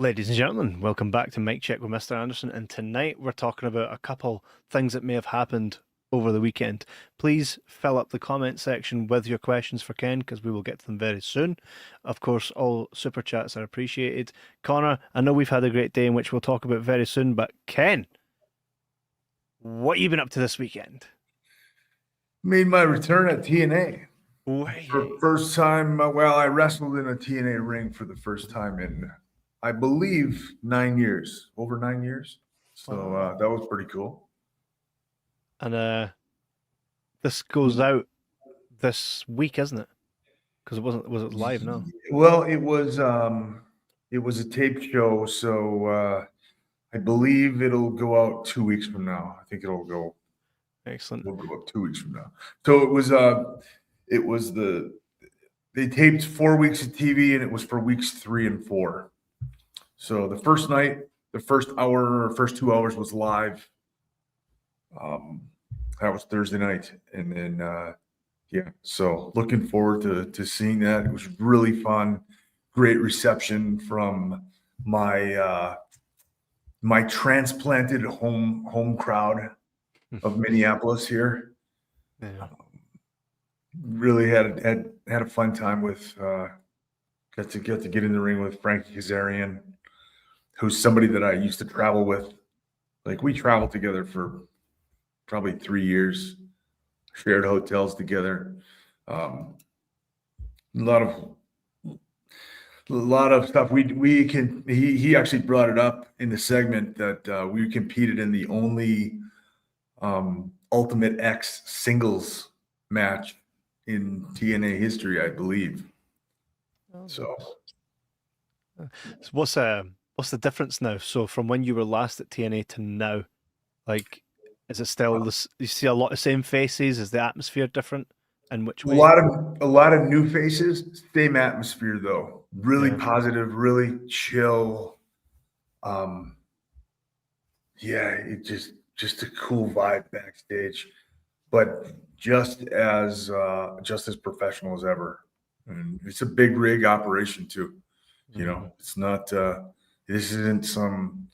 Ladies and gentlemen, welcome back to Mic Check with Mr. Anderson. And tonight we're talking about a couple things that may have happened over the weekend. Please fill up the comment section with your questions for Ken, because we will get to them very soon. Of course, all super chats are appreciated. Connor, I know we've had a great day, in which we'll talk about very soon, but Ken, what have you been up to this weekend? Made my return at TNA. Way. For first time, I wrestled in a TNA ring for the first time in, I believe, 9 years, over 9 years. So that was pretty cool. And this goes out this week, isn't it? Because was it live? No. Well, it was a taped show, so I believe it'll go out 2 weeks from now. I think it'll go. Excellent. It'll go up 2 weeks from now. So they taped 4 weeks of TV, and it was for weeks 3 and 4. So the first night, the first hour or first 2 hours was live. That was Thursday night, and then so looking forward to seeing that. It was really fun. Great reception from my my transplanted home crowd of Minneapolis here. Yeah. Really had a fun time with got to get in the ring with Frankie Kazarian, who's somebody that I used to travel with. Like, we traveled together for probably 3 years, shared hotels together. A lot of stuff. He actually brought it up in the segment that we competed in the only Ultimate X singles match in TNA history, I believe. So what's the difference now? So from when you were last at TNA to now, like, is it still this? You see a lot of same faces? Is the atmosphere different? In which way? A lot of new faces, same atmosphere though. Really positive, really chill. It just a cool vibe backstage, but just as professional as ever. And it's a big rig operation too. You know, it's not this isn't some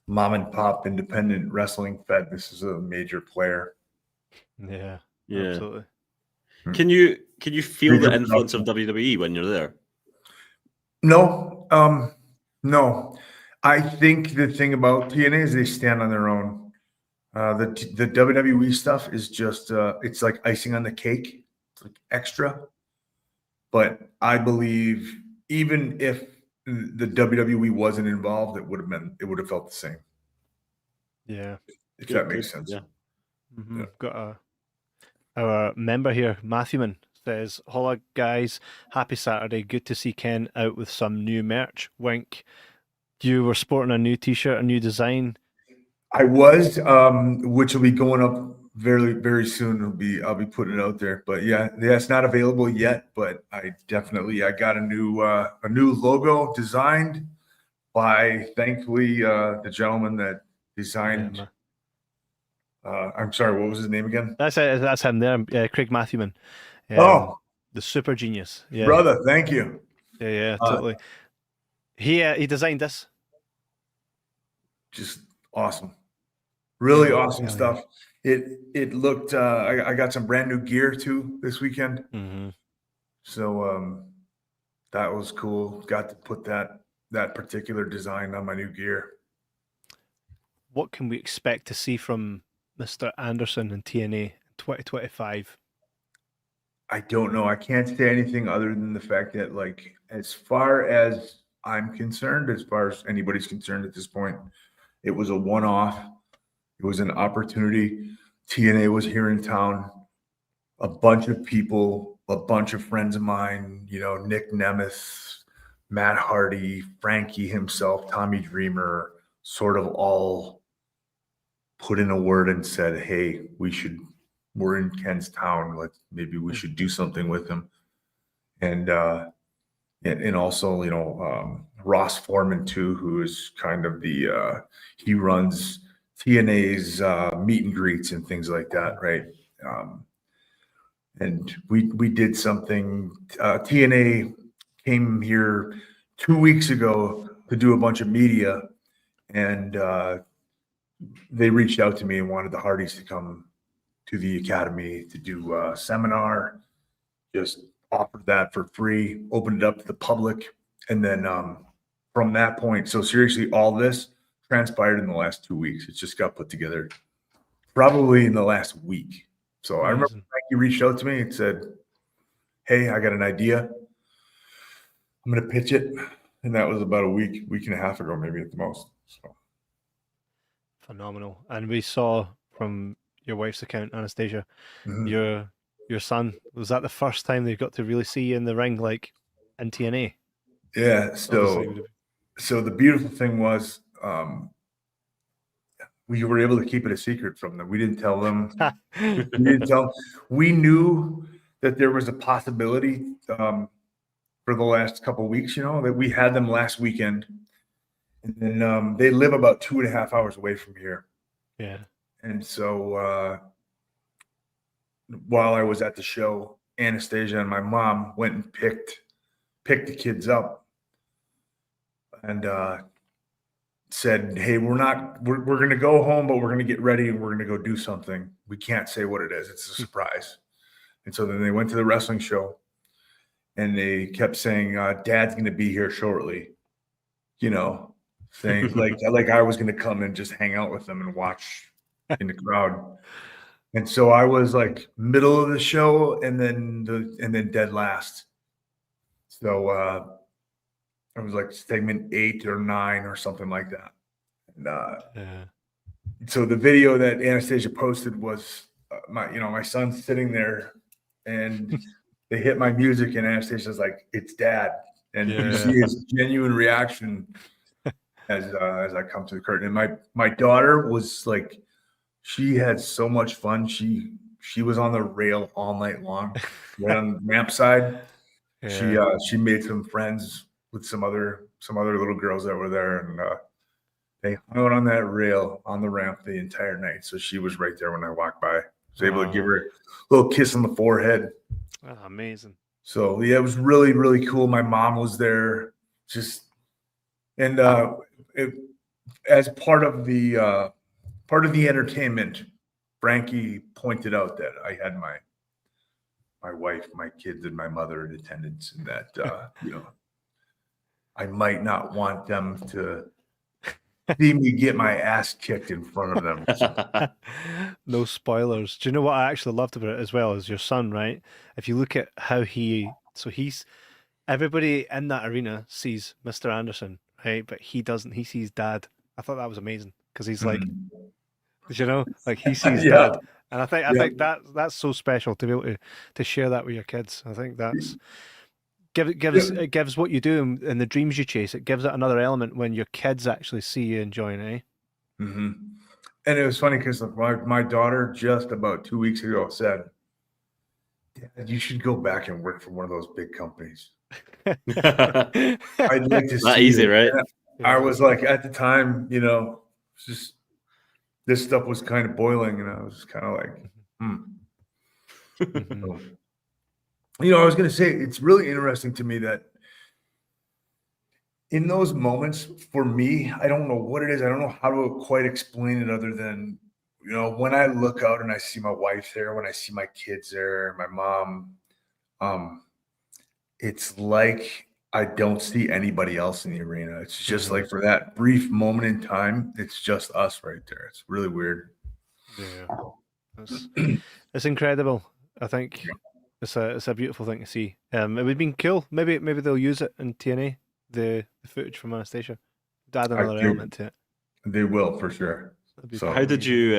mom and pop independent wrestling fed. This is a major player. Yeah, absolutely. Can you feel the influence of WWE when you're there? No. No. I think the thing about TNA is they stand on their own. The WWE stuff is just it's like icing on the cake. It's like extra. But I believe even if the WWE wasn't involved, it would have felt the same. Yeah. If that makes sense. Yeah. Yeah. Got our member here, Matthewman, says, "Hola guys, happy Saturday. Good to see Ken out with some new merch. Wink. You were sporting a new t-shirt, a new design." I was, which will be going up very, very soon. I'll be putting it out there. But yeah, it's not available yet. But I got a new logo designed by, thankfully, the gentleman that designed. I'm sorry, what was his name again? That's him there, Craig Matthewman. The super genius. Yeah, brother, thank you. Yeah, totally. He designed this. Just awesome. Really awesome stuff. It looked I got some brand new gear too this weekend. So that was cool. Got to put that particular design on my new gear. What can we expect to see from Mr. Anderson and TNA in 2025? I don't know. I can't say anything other than the fact that, like, as far as I'm concerned, as far as anybody's concerned at this point, it was a one-off. It was an opportunity. TNA was here in town. A bunch of people, a bunch of friends of mine, Nick Nemeth, Matt Hardy, Frankie himself, Tommy Dreamer, sort of all put in a word and said, "Hey, we're in Ken's town. Maybe we should do something with him." And also, Ross Foreman too, who is kind of he runs TNA's meet and greets and things like that, right? And we did something. TNA came here 2 weeks ago to do a bunch of media, and they reached out to me and wanted the Hardys to come to the academy to do a seminar. Just offered that for free, opened it up to the public, and then from that point, so seriously, all this transpired in the last 2 weeks. It just got put together probably in the last week. So I remember Frankie reached out to me and said, "Hey, I got an idea. I'm going to pitch it." And that was about a week and a half ago, maybe at the most. So Phenomenal. And we saw from your wife's account, Anastasia, your son, was that the first time they got to really see you in the ring, like in TNA? Yeah. So the beautiful thing was we were able to keep it a secret from them. We didn't tell them. We knew that there was a possibility for the last couple of weeks, that we had them last weekend. And then they live about 2.5 hours away from here. Yeah. And so while I was at the show, Anastasia and my mom went and picked the kids up and said, "Hey, we're going to go home, but we're going to get ready and we're going to go do something. We can't say what it is. It's a surprise." And so then they went to the wrestling show and they kept saying, "Dad's going to be here shortly," saying like I was going to come and just hang out with them and watch in the crowd. And so I was like middle of the show and then dead last. So I was like segment 8 or 9 or something like that. And so the video that Anastasia posted was my son's sitting there and they hit my music and Anastasia's like, "It's Dad." And you see his genuine reaction as I come to the curtain. And my daughter was like, she had so much fun. She was on the rail all night long, right on the ramp side. Yeah. She made some friends with some other little girls that were there, and they hung out on that rail on the ramp the entire night. So she was right there when I walked by. I was able to give her a little kiss on the forehead. Oh, amazing. So yeah, it was really, really cool. My mom was there, and as part of the entertainment, Frankie pointed out that I had my wife, my kids, and my mother in attendance, and that I might not want them to see me get my ass kicked in front of them. No spoilers. Do you know what I actually loved about it as well as your son, right? If you look at how everybody in that arena sees Mr. Anderson, right? But he doesn't. He sees Dad. I thought that was amazing because he's like, like he sees Dad. And I think that's so special to be able to share that with your kids. I think that's it gives what you do and the dreams you chase. It gives it another element when your kids actually see you enjoying it. Mm-hmm. And it was funny because my daughter just about 2 weeks ago said, "Dad, you should go back and work for one of those big companies." I'd like to see not easy, right? I was like, at the time, just this stuff was kind of boiling, and I was kind of like, So, I was going to say, it's really interesting to me that in those moments, for me, I don't know what it is. I don't know how to quite explain it other than, when I look out and I see my wife there, when I see my kids there, my mom, it's like I don't see anybody else in the arena. It's just like for that brief moment in time, it's just us right there. It's really weird. Yeah, it's incredible. I think it's a beautiful thing to see. It would have been cool. Maybe they'll use it in TNA, the footage from Anastasia. Add another element to it. They will for sure. So how did you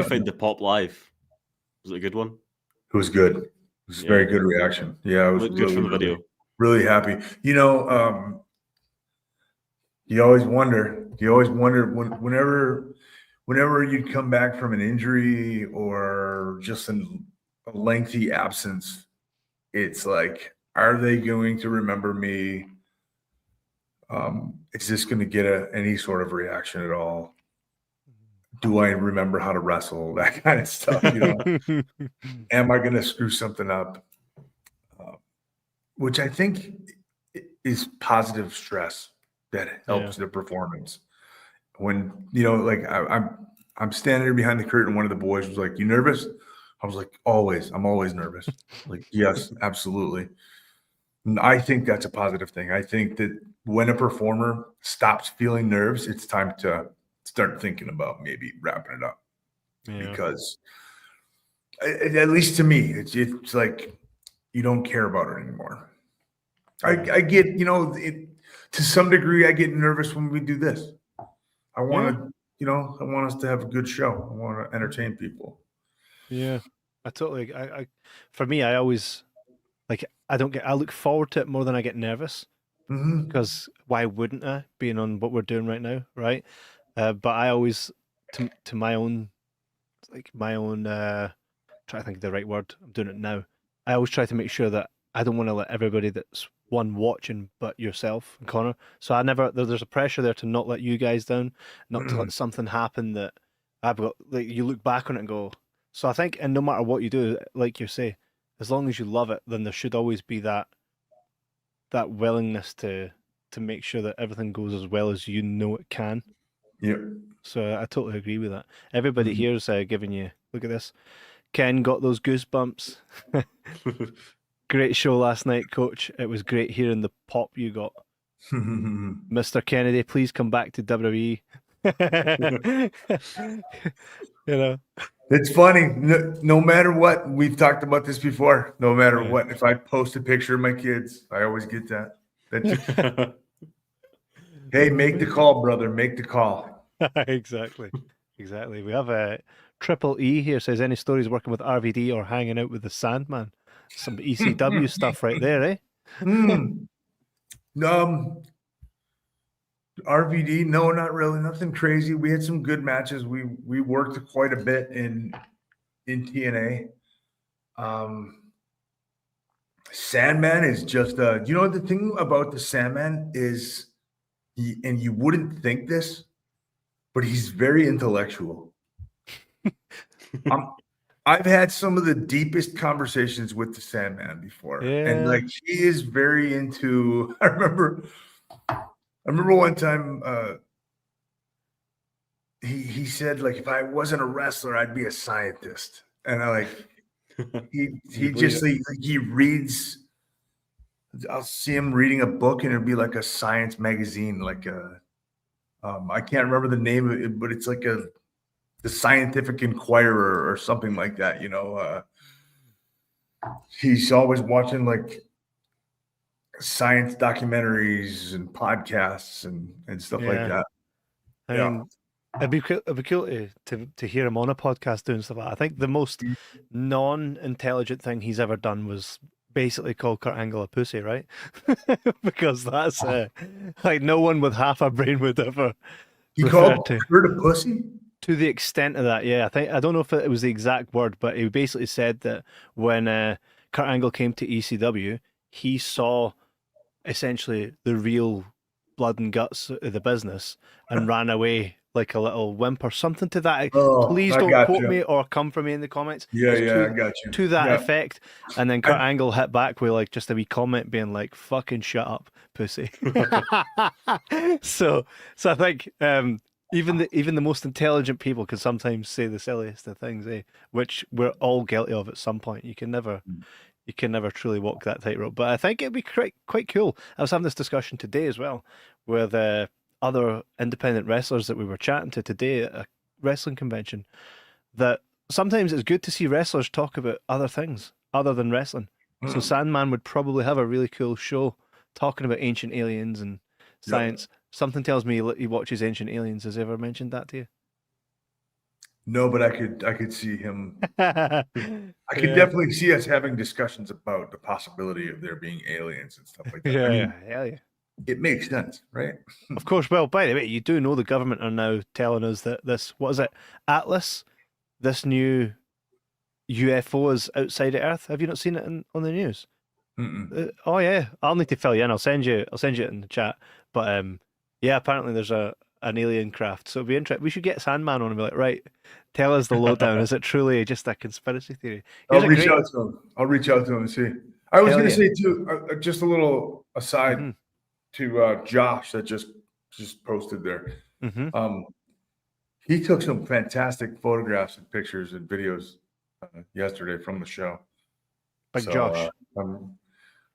find the pop live? Was it a good one? It was good. It was a very good reaction. Yeah, it was good from the video. Really happy. You always wonder whenever you'd come back from an injury or just a lengthy absence, it's like, are they going to remember me? Is this going to get any sort of reaction at all? Do I remember how to wrestle? That kind of stuff, Am I going to screw something up? Which I think is positive stress that helps the performance. When, like I'm standing there behind the curtain, one of the boys was like, "You nervous?" I was like, "Always. I'm always nervous." Like, yes, absolutely. And I think that's a positive thing. I think that when a performer stops feeling nerves, it's time to start thinking about maybe wrapping it up. Yeah. Because at least to me, it's like you don't care about it anymore. I get, to some degree, I get nervous when we do this. I want to, I want us to have a good show. I want to entertain people. Yeah, I totally. For me, I always I look forward to it more than I get nervous, because why wouldn't I, being on what we're doing right now, right? But I always, to my own, try to think of the right word. I'm doing it now. I always try to make sure that I don't want to let everybody that's watching but yourself and Connor. So I never, there's a pressure there to not let you guys down, not to let something happen that I've got, like, you look back on it and go. So I think, and no matter what you do, like you say, as long as you love it, then there should always be that willingness to make sure that everything goes as well as you know it can. Yep. So I totally agree with that. Everybody here's giving you, look at this. Ken got those goosebumps. Great show last night, Coach. It was great hearing the pop you got. Mr. Kennedy, please come back to WWE. It's funny. No matter what, we've talked about this before. No matter what, if I post a picture of my kids, I always get that. Hey, make the call, brother. Make the call. Exactly. We have a Triple E here, says, any stories working with RVD or hanging out with the Sandman? Some ECW stuff right there, eh? RVD, no, not really. Nothing crazy. We had some good matches. We worked quite a bit in TNA. Sandman is just the thing about the Sandman is and you wouldn't think this, but he's very intellectual. I've had some of the deepest conversations with the Sandman before, and like he is very into. I remember one time he said, like, if I wasn't a wrestler, I'd be a scientist, and I like he reads. I'll see him reading a book, and it'll be like a science magazine, like a I can't remember the name of it, but it's like the Scientific Inquirer or something like that. He's always watching like science documentaries and podcasts and stuff like that. I mean, it'd be cool to hear him on a podcast doing stuff like that. I think the most non-intelligent thing he's ever done was basically call Kurt Angle a pussy, right? Because that's like no one with half a brain would ever. He called Kurt a pussy? To the extent of that, yeah. I don't know if it was the exact word, but he basically said that when Kurt Angle came to ECW, he saw essentially the real blood and guts of the business and ran away like a little wimp or something to that. Please don't quote me or come for me in the comments. I got you. To that effect. And then Kurt Angle hit back with like just a wee comment being like, fucking shut up, pussy. So I think even the most intelligent people can sometimes say the silliest of things, which we're all guilty of at some point. You can never truly walk that tightrope. But I think it'd be quite cool. I was having this discussion today as well with other independent wrestlers that we were chatting to today at a wrestling convention, that sometimes it's good to see wrestlers talk about other things other than wrestling. So Sandman would probably have a really cool show talking about ancient aliens and science. Something tells me he watches Ancient Aliens. Has he ever mentioned that to you? No, but I could see him. I could definitely see us having discussions about the possibility of there being aliens and stuff like that. Yeah. It makes sense, right? Of course. Well, by the way, you do know the government are now telling us that this, what is it, Atlas, this new UFO is outside of Earth. Have you not seen it on the news? Oh yeah, I'll need to fill you in. I'll send you it in the chat. But yeah, apparently there's an alien craft. So it'll be interesting. We should get Sandman on and be like, right, tell us the lowdown. Is it truly just a conspiracy theory? I'll reach out to him and see. I was going to say too, just a little aside to Josh that just just posted there. Mm-hmm. He took some fantastic photographs and pictures and videos yesterday from the show. Big Josh. I'm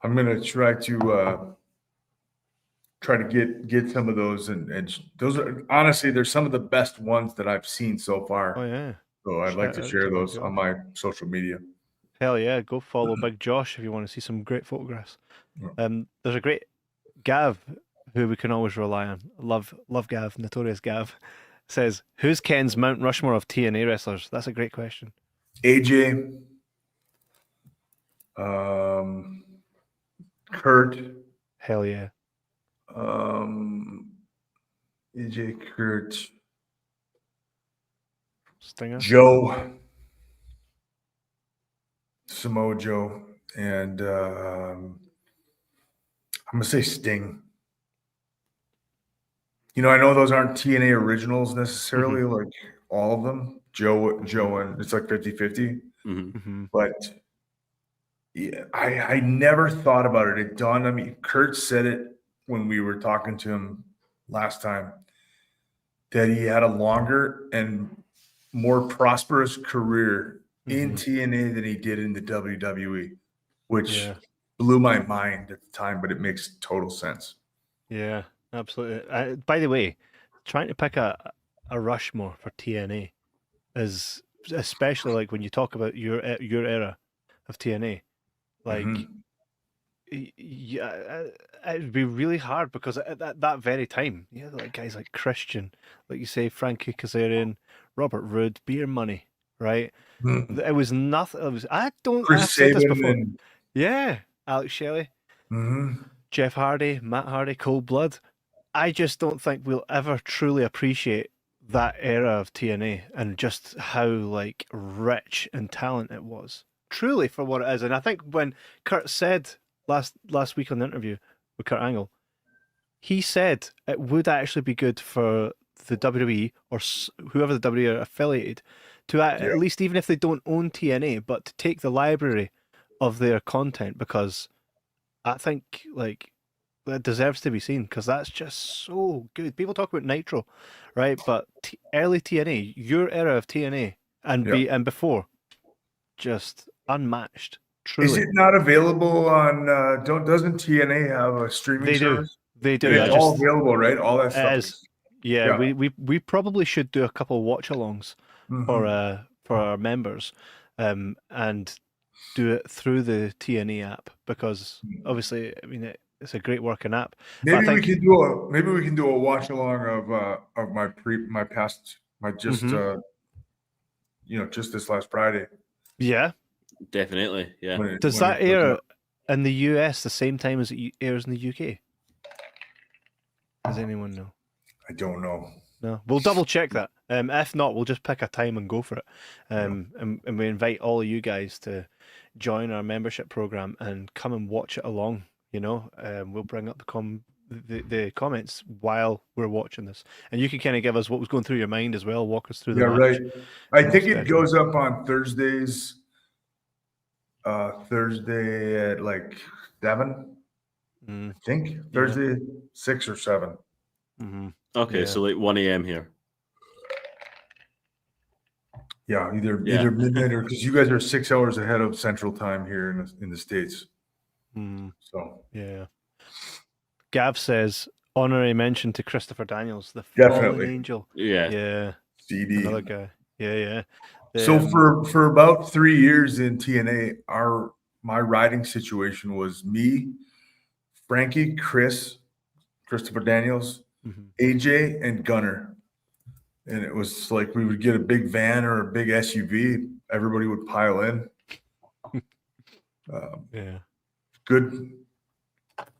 gonna try to get some of those, and those are honestly they're some of the best ones that I've seen so far. Oh yeah. So I'd like Shout to out share to Big those Josh. on my social media. Hell yeah, go follow Big Josh if you want to see some great photographs. There's a great Gav who we can always rely on. Love Gav, notorious Gav. Says, who's Ken's Mount Rushmore of TNA wrestlers? That's a great question. AJ, Kurt, Hell yeah. AJ, Kurt, Stinger. Joe, Samoa Joe, and I'm gonna say Sting. You know, I know those aren't TNA originals necessarily, like all of them. Joe, and it's like 50-50. But yeah, I never thought about it. It dawned on me. Kurt said it when we were talking to him last time that he had a longer and more prosperous career in TNA than he did in the WWE, which blew my mind at the time, but it makes total sense. Yeah, absolutely. By the way, trying to pick a Rushmore for TNA is especially like when you talk about your era of TNA, like yeah, it'd be really hard because at that very time, yeah, like guys like Christian, like you say, Frankie Kazarian, Robert Roode, Beer Money, right? It was nothing. It was I've said this before. Yeah, Alex Shelley, Jeff Hardy, Matt Hardy, Cold Blood. I just don't think we'll ever truly appreciate that era of TNA and just how like rich and talent it was. Truly for what it is. And I think when Kurt said last week on the interview with Kurt Angle, he said it would actually be good for the WWE or whoever the WWE are affiliated to at least, even if they don't own TNA, but to take the library of their content, because I think like that deserves to be seen because that's just so good. People talk about Nitro, right? But early TNA, your era of TNA and before, just unmatched. Truly. Is it not available on? Doesn't TNA have a streaming service? They do. And it's all available, right? All that stuff. Yeah, we probably should do a couple watch-alongs for our members, and do it through the TNA app because obviously, I mean, it's a great working app. Maybe we can do a watch along of my past just just this last Friday. Yeah, definitely. Yeah. Does that air in the US the same time as it airs in the UK? Does anyone know? I don't know. No, we'll double check that. If not, we'll just pick a time and go for it. And we invite all of you guys to join our membership program and come and watch it along. You know, we'll bring up the comments while we're watching this, and you can kind of give us what was going through your mind as well. Walk us through the match. Right. I think it goes up on Thursdays. Thursday at like 7. I think Thursday 6 or 7. Okay, so like 1 a.m. here. Yeah, either midnight or because you guys are 6 hours ahead of Central Time here in the States. So yeah. Gav says honorary mention to Christopher Daniels, the definitely fallen angel. Yeah. CD. Another guy. Yeah. So for about 3 years in TNA, my riding situation was me, Frankie, Christopher Daniels, AJ, and Gunner. And it was like we would get a big van or a big SUV. Everybody would pile in. Good.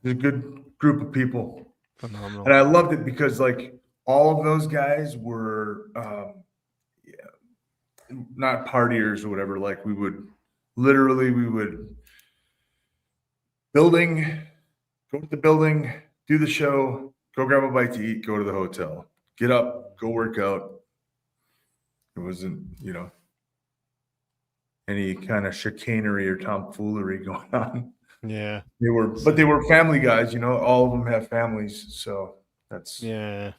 A good group of people. Phenomenal. And I loved it because like all of those guys were not partiers or whatever. Like we would go to the building, do the show, go grab a bite to eat, go to the hotel, get up, go work out. It wasn't, any kind of chicanery or tomfoolery going on. Yeah. They were family guys, all of them have families. So That's Yeah.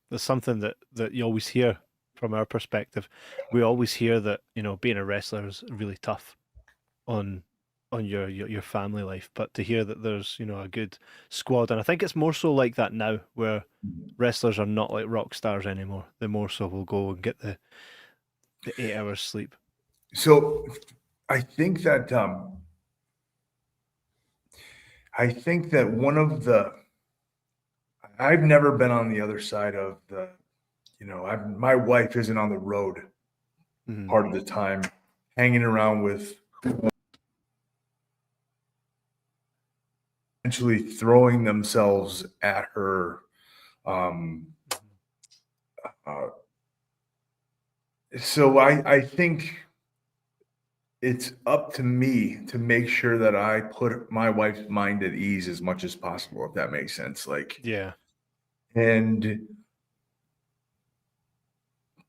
There's something that you always hear from our perspective. We always hear that, being a wrestler is really tough on your family life, but to hear that there's, a good squad, and I think it's more so like that now, where wrestlers are not like rock stars anymore. They more so will go and get the 8 hours sleep. so. I think that one of the I've never been on the other side of the, my wife isn't on the road Mhm. part of the time, hanging around with essentially throwing themselves at her. So I think it's up to me to make sure that I put my wife's mind at ease as much as possible, if that makes sense. Like, Yeah. and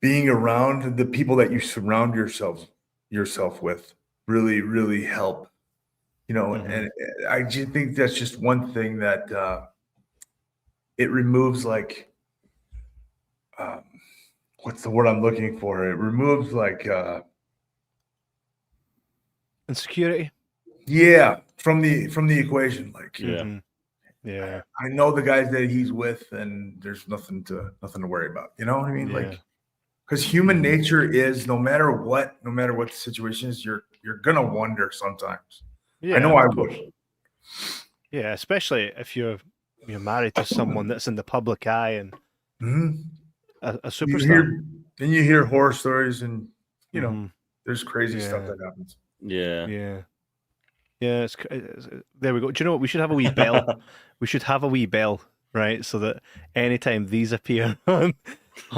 being around the people that you surround yourself with really, really help. And I just think that's just one thing that it removes, like, um, what's the word I'm looking for? It removes Insecurity. yeah, from the equation. Like, Yeah. Yeah. I know the guys that he's with, and there's nothing to worry about. You know what I mean? Yeah. Like, because human nature is, no matter what the situation is, you're gonna wonder sometimes. Yeah, I know I of course. would. Yeah, especially if you're married to someone that's in the public eye and Mhm. a You superstar. hear horror stories, and Mhm. there's crazy stuff Yeah. that happens. Yeah. Yeah. Yeah, there we go. Do you know what? We should have a wee bell. We should have a wee bell, right? So that anytime these appear on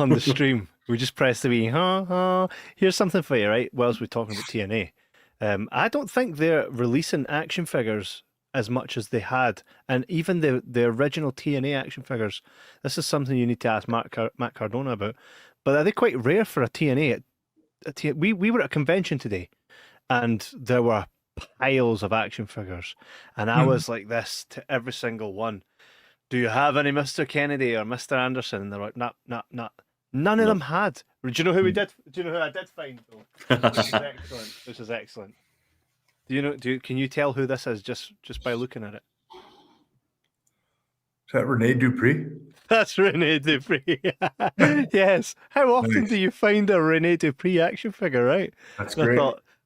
the stream, we just press the wee, here's something for you, right? Whilst we're talking about TNA. I don't think they're releasing action figures as much as they had. And even the original TNA action figures, this is something you need to ask Matt Cardona about. But are they quite rare for a TNA? We were at a convention today, and there were piles of action figures, and I was like this to every single one. Do you have any Mr. Kennedy or Mr. Anderson? And they're like, nah. None of them had. Do you know who we did? Do you know who I did find though? This is excellent. This is excellent. Do you know? Can you tell who this is just by looking at it? Is that Rene Dupree? That's Rene Dupree. Yes. How often do you find a Rene Dupree action figure? Right. That's And great.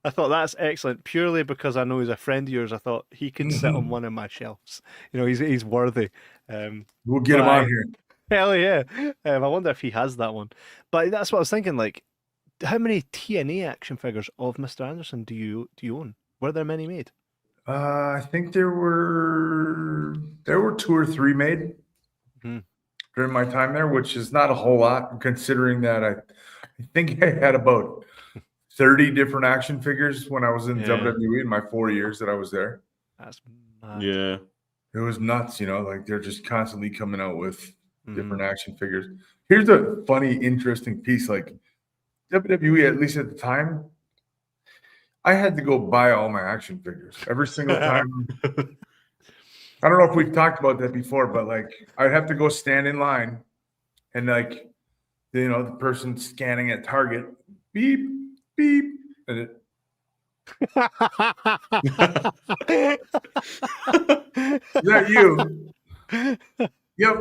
I thought that's excellent purely because I know he's a friend of yours. I thought he could sit on one of my shelves. He's worthy. We'll get him on here. Hell yeah. I wonder if he has that one. But that's what I was thinking. Like, how many TNA action figures of Mr. Anderson do you own? Were there many made? I think there were 2 or 3 made during my time there, which is not a whole lot, considering that I think I had about 30 different action figures when I was in WWE in my 4 years that I was there. That's mad. Yeah. It was nuts, like they're just constantly coming out with different action figures. Here's a funny, interesting piece. Like, WWE, at least at the time, I had to go buy all my action figures every single time. I don't know if we've talked about that before, but like, I'd have to go stand in line, and like, the person scanning at Target, beep, beep, and it, is that you? Yep.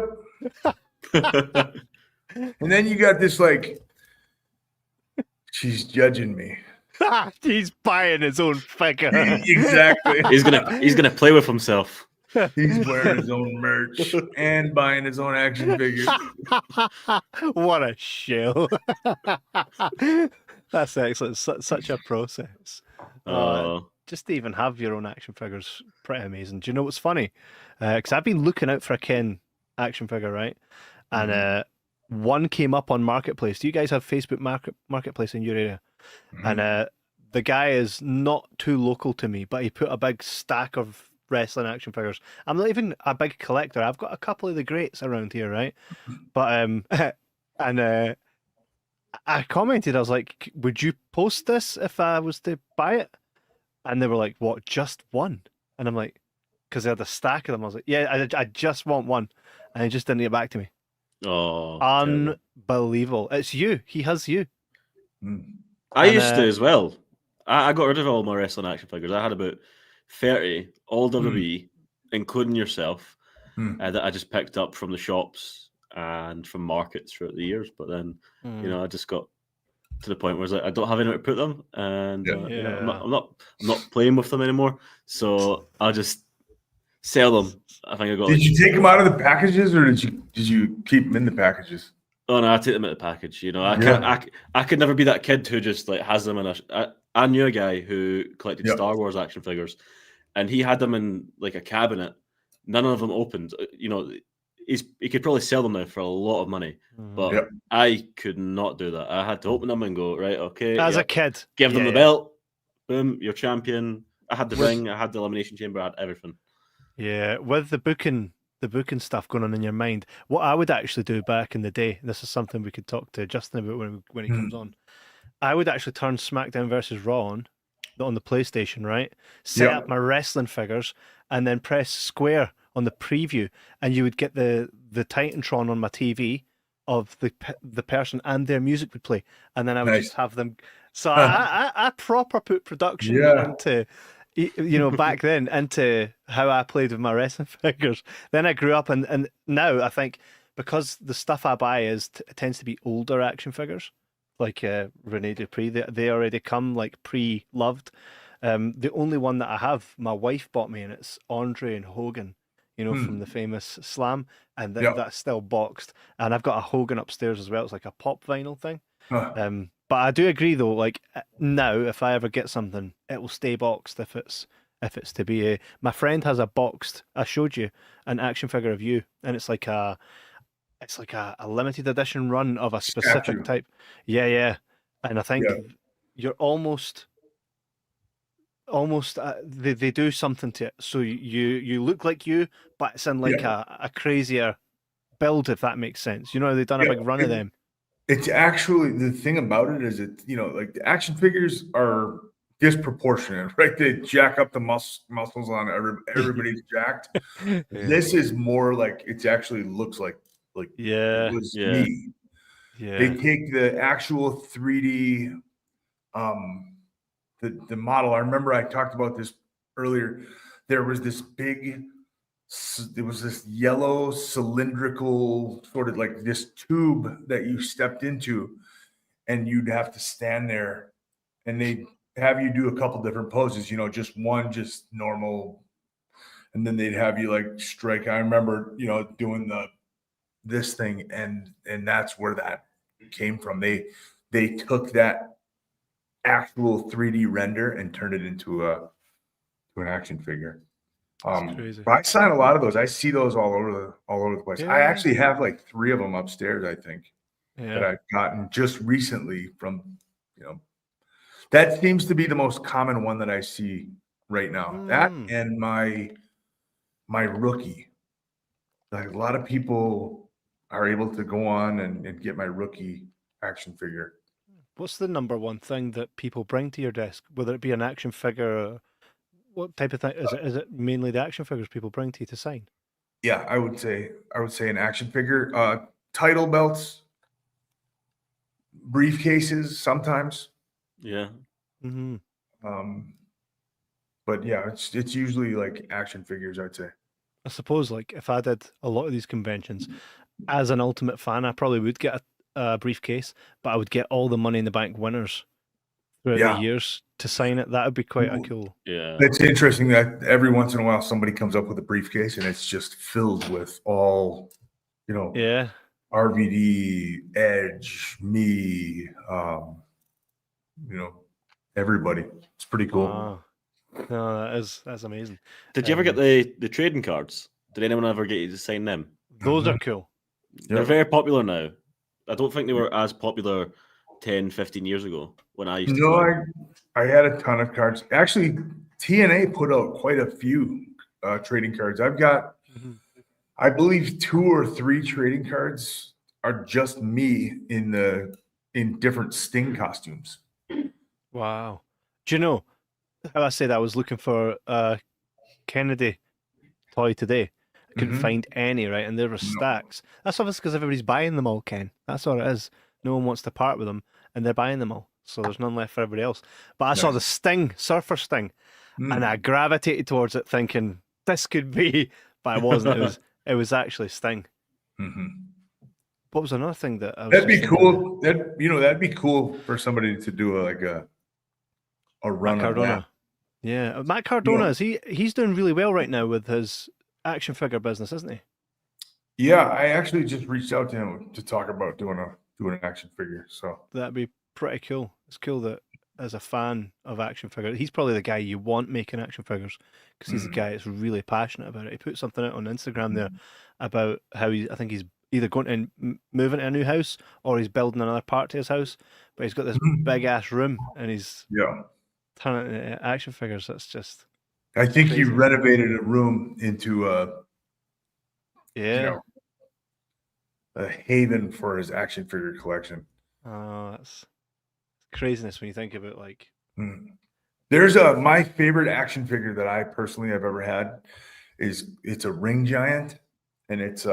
And then you got this, like, she's judging me. He's buying his own figure. Exactly. He's gonna play with himself. He's wearing his own merch and buying his own action figures. What a shill. That's excellent. Such a process. Just to even have your own action figures, pretty amazing. Do you know what's funny? Because I've been looking out for a Ken action figure, right? And one came up on Marketplace. Do you guys have Facebook Marketplace in your area? And the guy is not too local to me, but he put a big stack of wrestling action figures. I'm not even a big collector. I've got a couple of the greats around here, right? But and I commented, I was like, would you post this if I was to buy it? And they were like, what, just one? And I'm like, because they had a stack of them. I was like, yeah, I just want one. and he just didn't get back to me. Oh, terrible. Unbelievable. It's you. He has you. Mm. I And, used to as well. I got rid of all my wrestling action figures. I had about 30, all WWE, including yourself, Mm. that I just picked up from the shops and from markets throughout the years. But then, I just got to the point where I don't have anywhere to put them, and Yeah. I'm not playing with them anymore. So I'll just sell them. I think I got. Did you take them out of the packages, or did you keep them in the packages? Oh no, I take them out of the package. I Yeah. can't. I could never be that kid who just like has them in a. I knew a guy who collected Yep. Star Wars action figures, and he had them in like a cabinet. None of them opened. He could probably sell them now for a lot of money, but Yep. I could not do that. I had to open them and go, right, okay. as a kid, Give them yeah, the belt. Boom, you're champion. I had the Was- ring. I had the elimination chamber. I had everything. yeah, with the booking stuff going on in your mind, what I would actually do back in the day, and this is something we could talk to Justin about when he comes on. I would actually turn SmackDown versus Raw on the PlayStation, right? Set Yep. up my wrestling figures and then press square on the preview, and you would get the Titantron on my TV of the person, and their music would play, and then I would Nice. just have them. So I proper put production Yeah. into, back then, into how I played with my wrestling figures. Then I grew up, and now I think because the stuff I buy tends to be older action figures, like Rene Dupree, they already come like pre-loved. The only one that I have, my wife bought me, and it's Andre and Hogan, from the famous Slam, and Yep. that's still boxed. And I've got a Hogan upstairs as well. It's like a pop vinyl thing. Huh. But I do agree though. Like now, if I ever get something, it will stay boxed. If it's to be my friend has a boxed. I showed you an action figure of you, and it's like a limited edition run of a specific Statue. type. Yeah. And I think Yeah. you're almost they do something to it, so you look like you, but it's in like a crazier build, if that makes sense. They've done a big run of them. It's actually, the thing about it is like the action figures are disproportionate, right? They jack up the muscles on everybody's jacked. This is more like it actually looks like Yeah. it was Yeah. me. Yeah. They take the actual 3D the model. I remember I talked about this earlier. There was this yellow cylindrical sort of like this tube that you stepped into, and you'd have to stand there, and they'd have you do a couple different poses, just one, just normal, and then they'd have you like strike. I remember, doing this thing, and that's where that came from. They took that actual 3D render and turned it into an action figure. crazy. But I sign a lot of those. I see those all over the place. I Yeah. actually have like 3 of them upstairs, I think, that Yeah. I've gotten just recently from, that seems to be the most common one that I see right now. That and my rookie. Like a lot of people are able to go on and get my rookie action figure. What's the number one thing that people bring to your desk, whether it be an action figure or what type of thing? Is it mainly the action figures people bring to you to sign? Yeah, I would say an action figure, title belts, briefcases sometimes. Yeah. Mm-hmm. But yeah, it's usually like action figures, I'd say. I suppose, like, if I did a lot of these conventions as an Ultimate fan, I probably would get a briefcase, but I would get all the Money in the Bank winners throughout the years to sign it. That would be quite a cool. Yeah. It's interesting that every once in a while somebody comes up with a briefcase and it's just filled with all, Yeah. RVD, Edge, me, everybody. It's pretty cool. Wow. No, that's amazing. Did you ever get the trading cards? Did anyone ever get you to sign them? Those are cool. They're very popular now. I don't think they were as popular 10, 15 years ago when I used to. No, I had a ton of cards. Actually, TNA put out quite a few trading cards. I've got, I believe, 2 or 3 trading cards are just me in different Sting costumes. Wow. Do you know how I said I was looking for a Kennedy toy today? Couldn't Mhm. find any, right? And there were No. stacks. That's obviously because everybody's buying them all, Ken. That's all it is. No one wants to part with them, and they're buying them all. So there's none left for everybody else. But I saw the Nice. Sting, Surfer Sting, and I Mm. gravitated towards it thinking, this could be, but it wasn't. It was actually Sting. Mhm. What was another thing that I was That'd just be thinking? cool. That'd be cool for somebody to do a Matt run of that. Cardona. Yeah, Matt You Cardona, know, he's doing really well right now with his action figure business, isn't he? yeah, I actually just reached out to him to talk about doing an action figure. So That'd be pretty cool. It's cool that as a fan of action figures, he's probably the guy you want making action figures because he's the mm, guy that's really passionate about it. He put something out on Instagram there about how I think he's either going to move into a new house or he's building another part to his house, but he's got this big ass room and he's yeah, turning it into action figures. That's just I think he crazy. renovated a room into Yeah. a haven for his action figure collection. Oh, that's craziness when you think about like. Mm. There's my favorite action figure that I personally have ever had it's a ring giant, and it's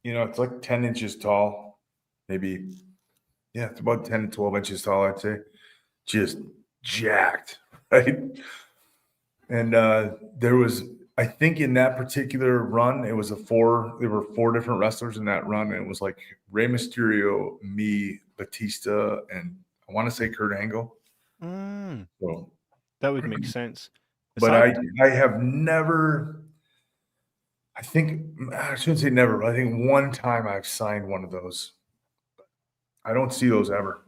it's like 10 inches tall, maybe. Yeah, it's about 10 to 12 inches tall, I'd say. Just jacked, right? And there was, I think, in that particular run, there were four different wrestlers in that run, and it was like Rey Mysterio, me, Batista, and I want to say Kurt Angle. Mm, So, that would make sense. It's but hard. I have never, I shouldn't say never, but I think one time I've signed one of those. I don't see those ever.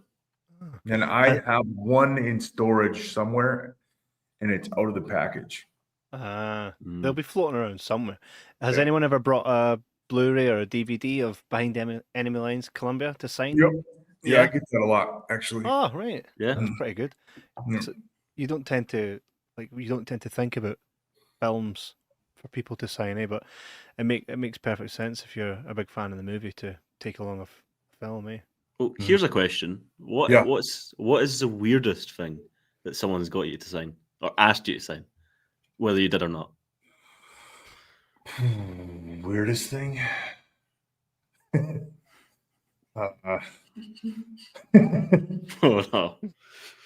And I I, have one in storage somewhere, and it's out of the package. they'll be floating around somewhere. Has Yeah. anyone ever brought a Blu-ray or a DVD of Behind Enemy Lines Columbia to sign? Yep. Yeah, I Yeah. get that a lot, actually. Oh, right. Yeah. That's pretty good. Yeah. So you don't tend to think about films for people to sign, eh? But it makes perfect sense if you're a big fan of the movie to take along a film, eh? Well, here's a question: Yeah. what is the weirdest thing that someone's got you to sign or asked you to sign, whether you did or not? Weirdest thing? uh, Oh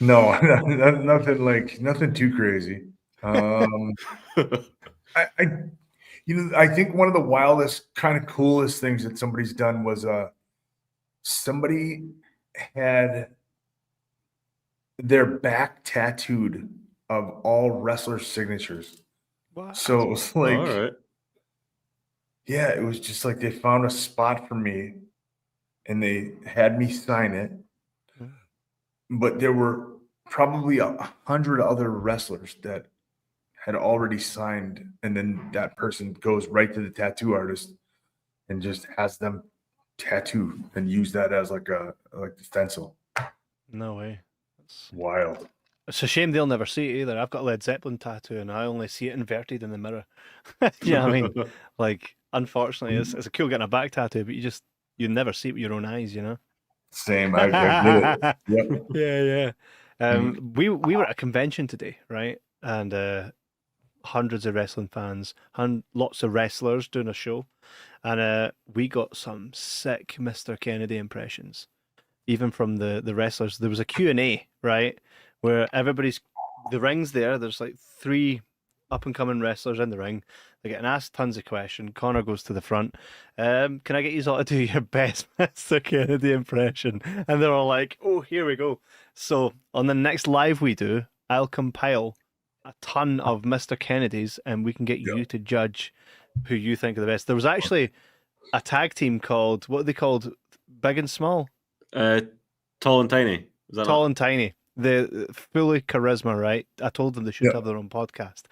no! no, nothing too crazy. I I think one of the wildest, kind of coolest things that somebody's done was somebody had their back tattooed of all wrestlers' signatures. What? So it was All like, right. yeah, it was just like they found a spot for me and they had me sign it. Mm. But there were probably 100 other wrestlers that had already signed, and then that person goes right to the tattoo artist and just has them tattoo and use that as like the stencil. No way. Wild. It's a shame they'll never see it either. I've got a Led Zeppelin tattoo and I only see it inverted in the mirror. You know what I mean? Like, unfortunately, it's cool getting a back tattoo, but you never see it with your own eyes, you know? Same. I get it. Yep. Yeah, yeah. Mhm. We were at a convention today, right? And hundreds of wrestling fans, lots of wrestlers doing a show, and we got some sick Mr. Kennedy impressions, even from the wrestlers. There was a Q&A, right, where the ring's there. There's like three up and coming wrestlers in the ring. They're getting asked tons of questions. Connor goes to the front. Can I get you all to do your best Mr. Kennedy impression? And they're all like, oh, here we go. So on the next live we do, I'll compile a ton of Mr. Kennedys and we can get Yeah. you to judge who you think are the best. There was actually a tag team called, what are they called? Big and Small? Tall and Tiny. Is that Tall not? and Tiny. The fully charisma, right? I told them they should Yeah. have their own podcast.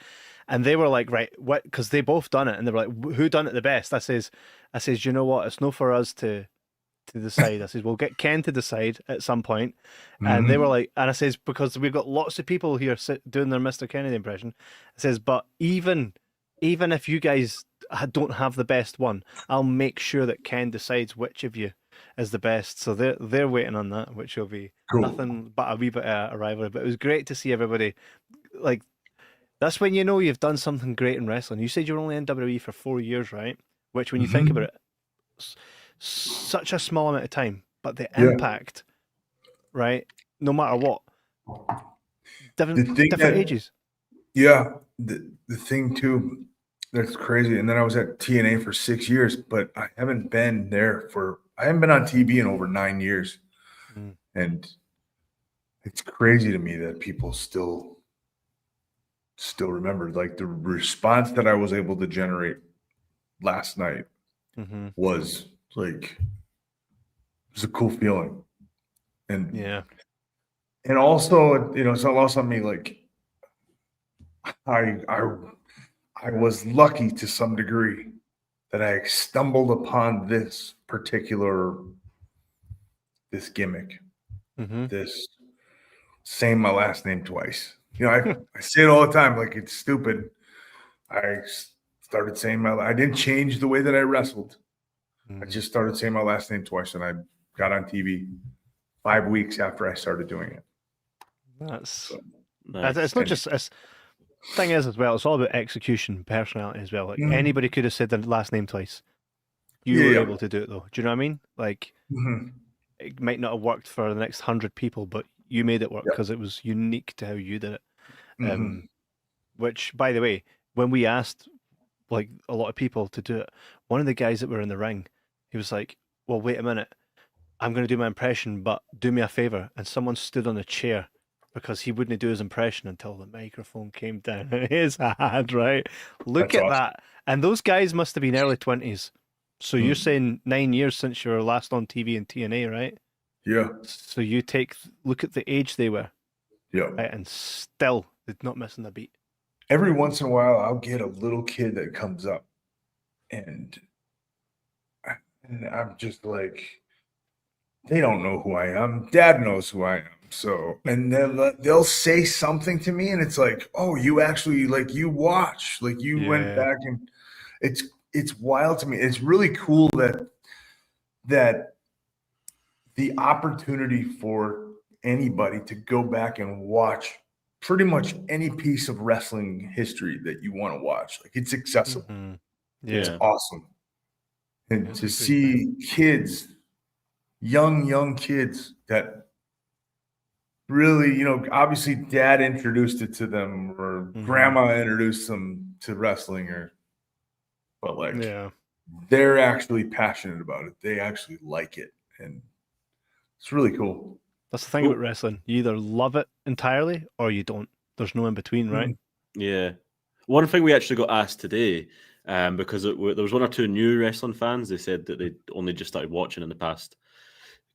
And they were like, right, what? Because they both done it, and they were like, who done it the best? I says, you know what? It's no for us to decide. I says, we'll get Ken to decide at some point. And they were like, and I says, because we've got lots of people here doing their Mr. Kennedy impression. I says, but even if you guys don't have the best one, I'll make sure that Ken decides which of you is the best. So they're waiting on that, which will be Cool. nothing but a wee bit of a rivalry. But it was great to see everybody like That's when you know you've done something great in wrestling. You said you were only in WWE for 4 years, right? Which, when you think about Mhm. it, such a small amount of time, but the Yeah. impact, right? No matter what, The thing different that, ages. yeah, the thing too, that's crazy. And then I was at TNA for 6 years, but I haven't been on TV in over 9 years. Mm. And it's crazy to me that people still remember, like, the response that I was able to generate last night Mm-hmm. was like, it was a cool feeling. And Yeah. also, it's not lost on me, like, I I I was lucky to some degree that I stumbled upon this gimmick, Mm-hmm. this saying my last name twice. I say it all the time, like, it's stupid. I started saying I didn't change the way that I wrestled. I Mm. just started saying my last name twice, and I got on TV 5 weeks after I started doing it. That's So, it's Nice. not and just thing is as well. It's all about execution, personality as well. Like Mhm. anybody could have said the last name twice. You Yeah, were yeah. able to do it though. Do you know what I mean? Like Mhm. it might not have worked for the next 100 people, but you made it work Yep. because it was unique to how you did it. Mhm. Which, by the way, when we asked like a lot of people to do it, one of the guys that were in the ring, he was like, "Well, wait a minute, I'm going to do my impression, but do me a favor." And someone stood on a chair because he wouldn't do his impression until the microphone came down in his hand. Right? Look That's at awesome. that. And those guys must have been early 20s. So you're Mm. saying 9 years since you were last on TV in TNA, right? Yeah. So you look at the age they were, Yeah. right, and still they're not missing a beat. Every once in a while, I'll get a little kid that comes up, and and I'm just like, they don't know who I am. Dad knows who I am. So, and then they'll say something to me, and it's like, oh, you actually, like, you watch, like, you went Yeah. back, and it's wild to me. It's really cool that the opportunity for anybody to go back and watch pretty much any piece of wrestling history that you want to watch, like, it's accessible. Hmm. It's Yeah. awesome. And That's to a great thing. see kids, young kids that really, obviously dad introduced it to them, or Hmm. grandma introduced them to wrestling, but like, Yeah. they're actually passionate about it. They actually like it. And it's really cool. That's the thing about Well, wrestling. You either love it entirely or you don't. There's no in between, right? yeah. One thing we actually got asked today, because there was one or two new wrestling fans. They said that they only just started watching in the past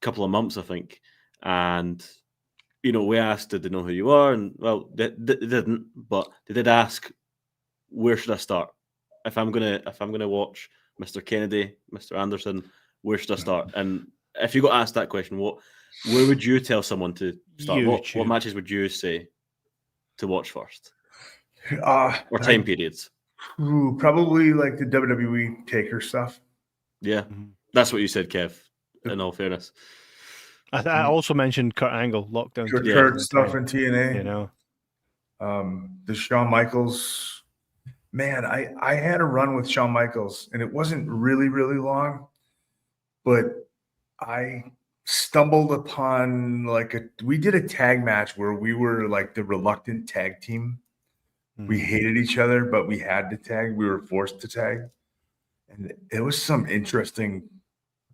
couple of months, I think. And we asked, did they know who you are? And well, they didn't, but they did ask, where should I start? If I'm gonna watch Mr. Kennedy, Mr. Anderson, where should I start? And if you got asked that question, where would you tell someone to start? What YouTube. matches would you say to watch first, Uh, or I, time periods? Probably like the WWE Taker stuff. Yeah, Mhm. that's what you said, Kev. In all fairness, I also mentioned Kurt Angle, Lockdown Yeah. Kurt stuff 2010. in You TNA. know, The Shawn Michaels. Man, I had a run with Shawn Michaels, and it wasn't really, really long, but I stumbled upon, like, we did a tag match where we were like the reluctant tag team. We Mhm. hated each other, but we had to tag. We were forced to tag. And it was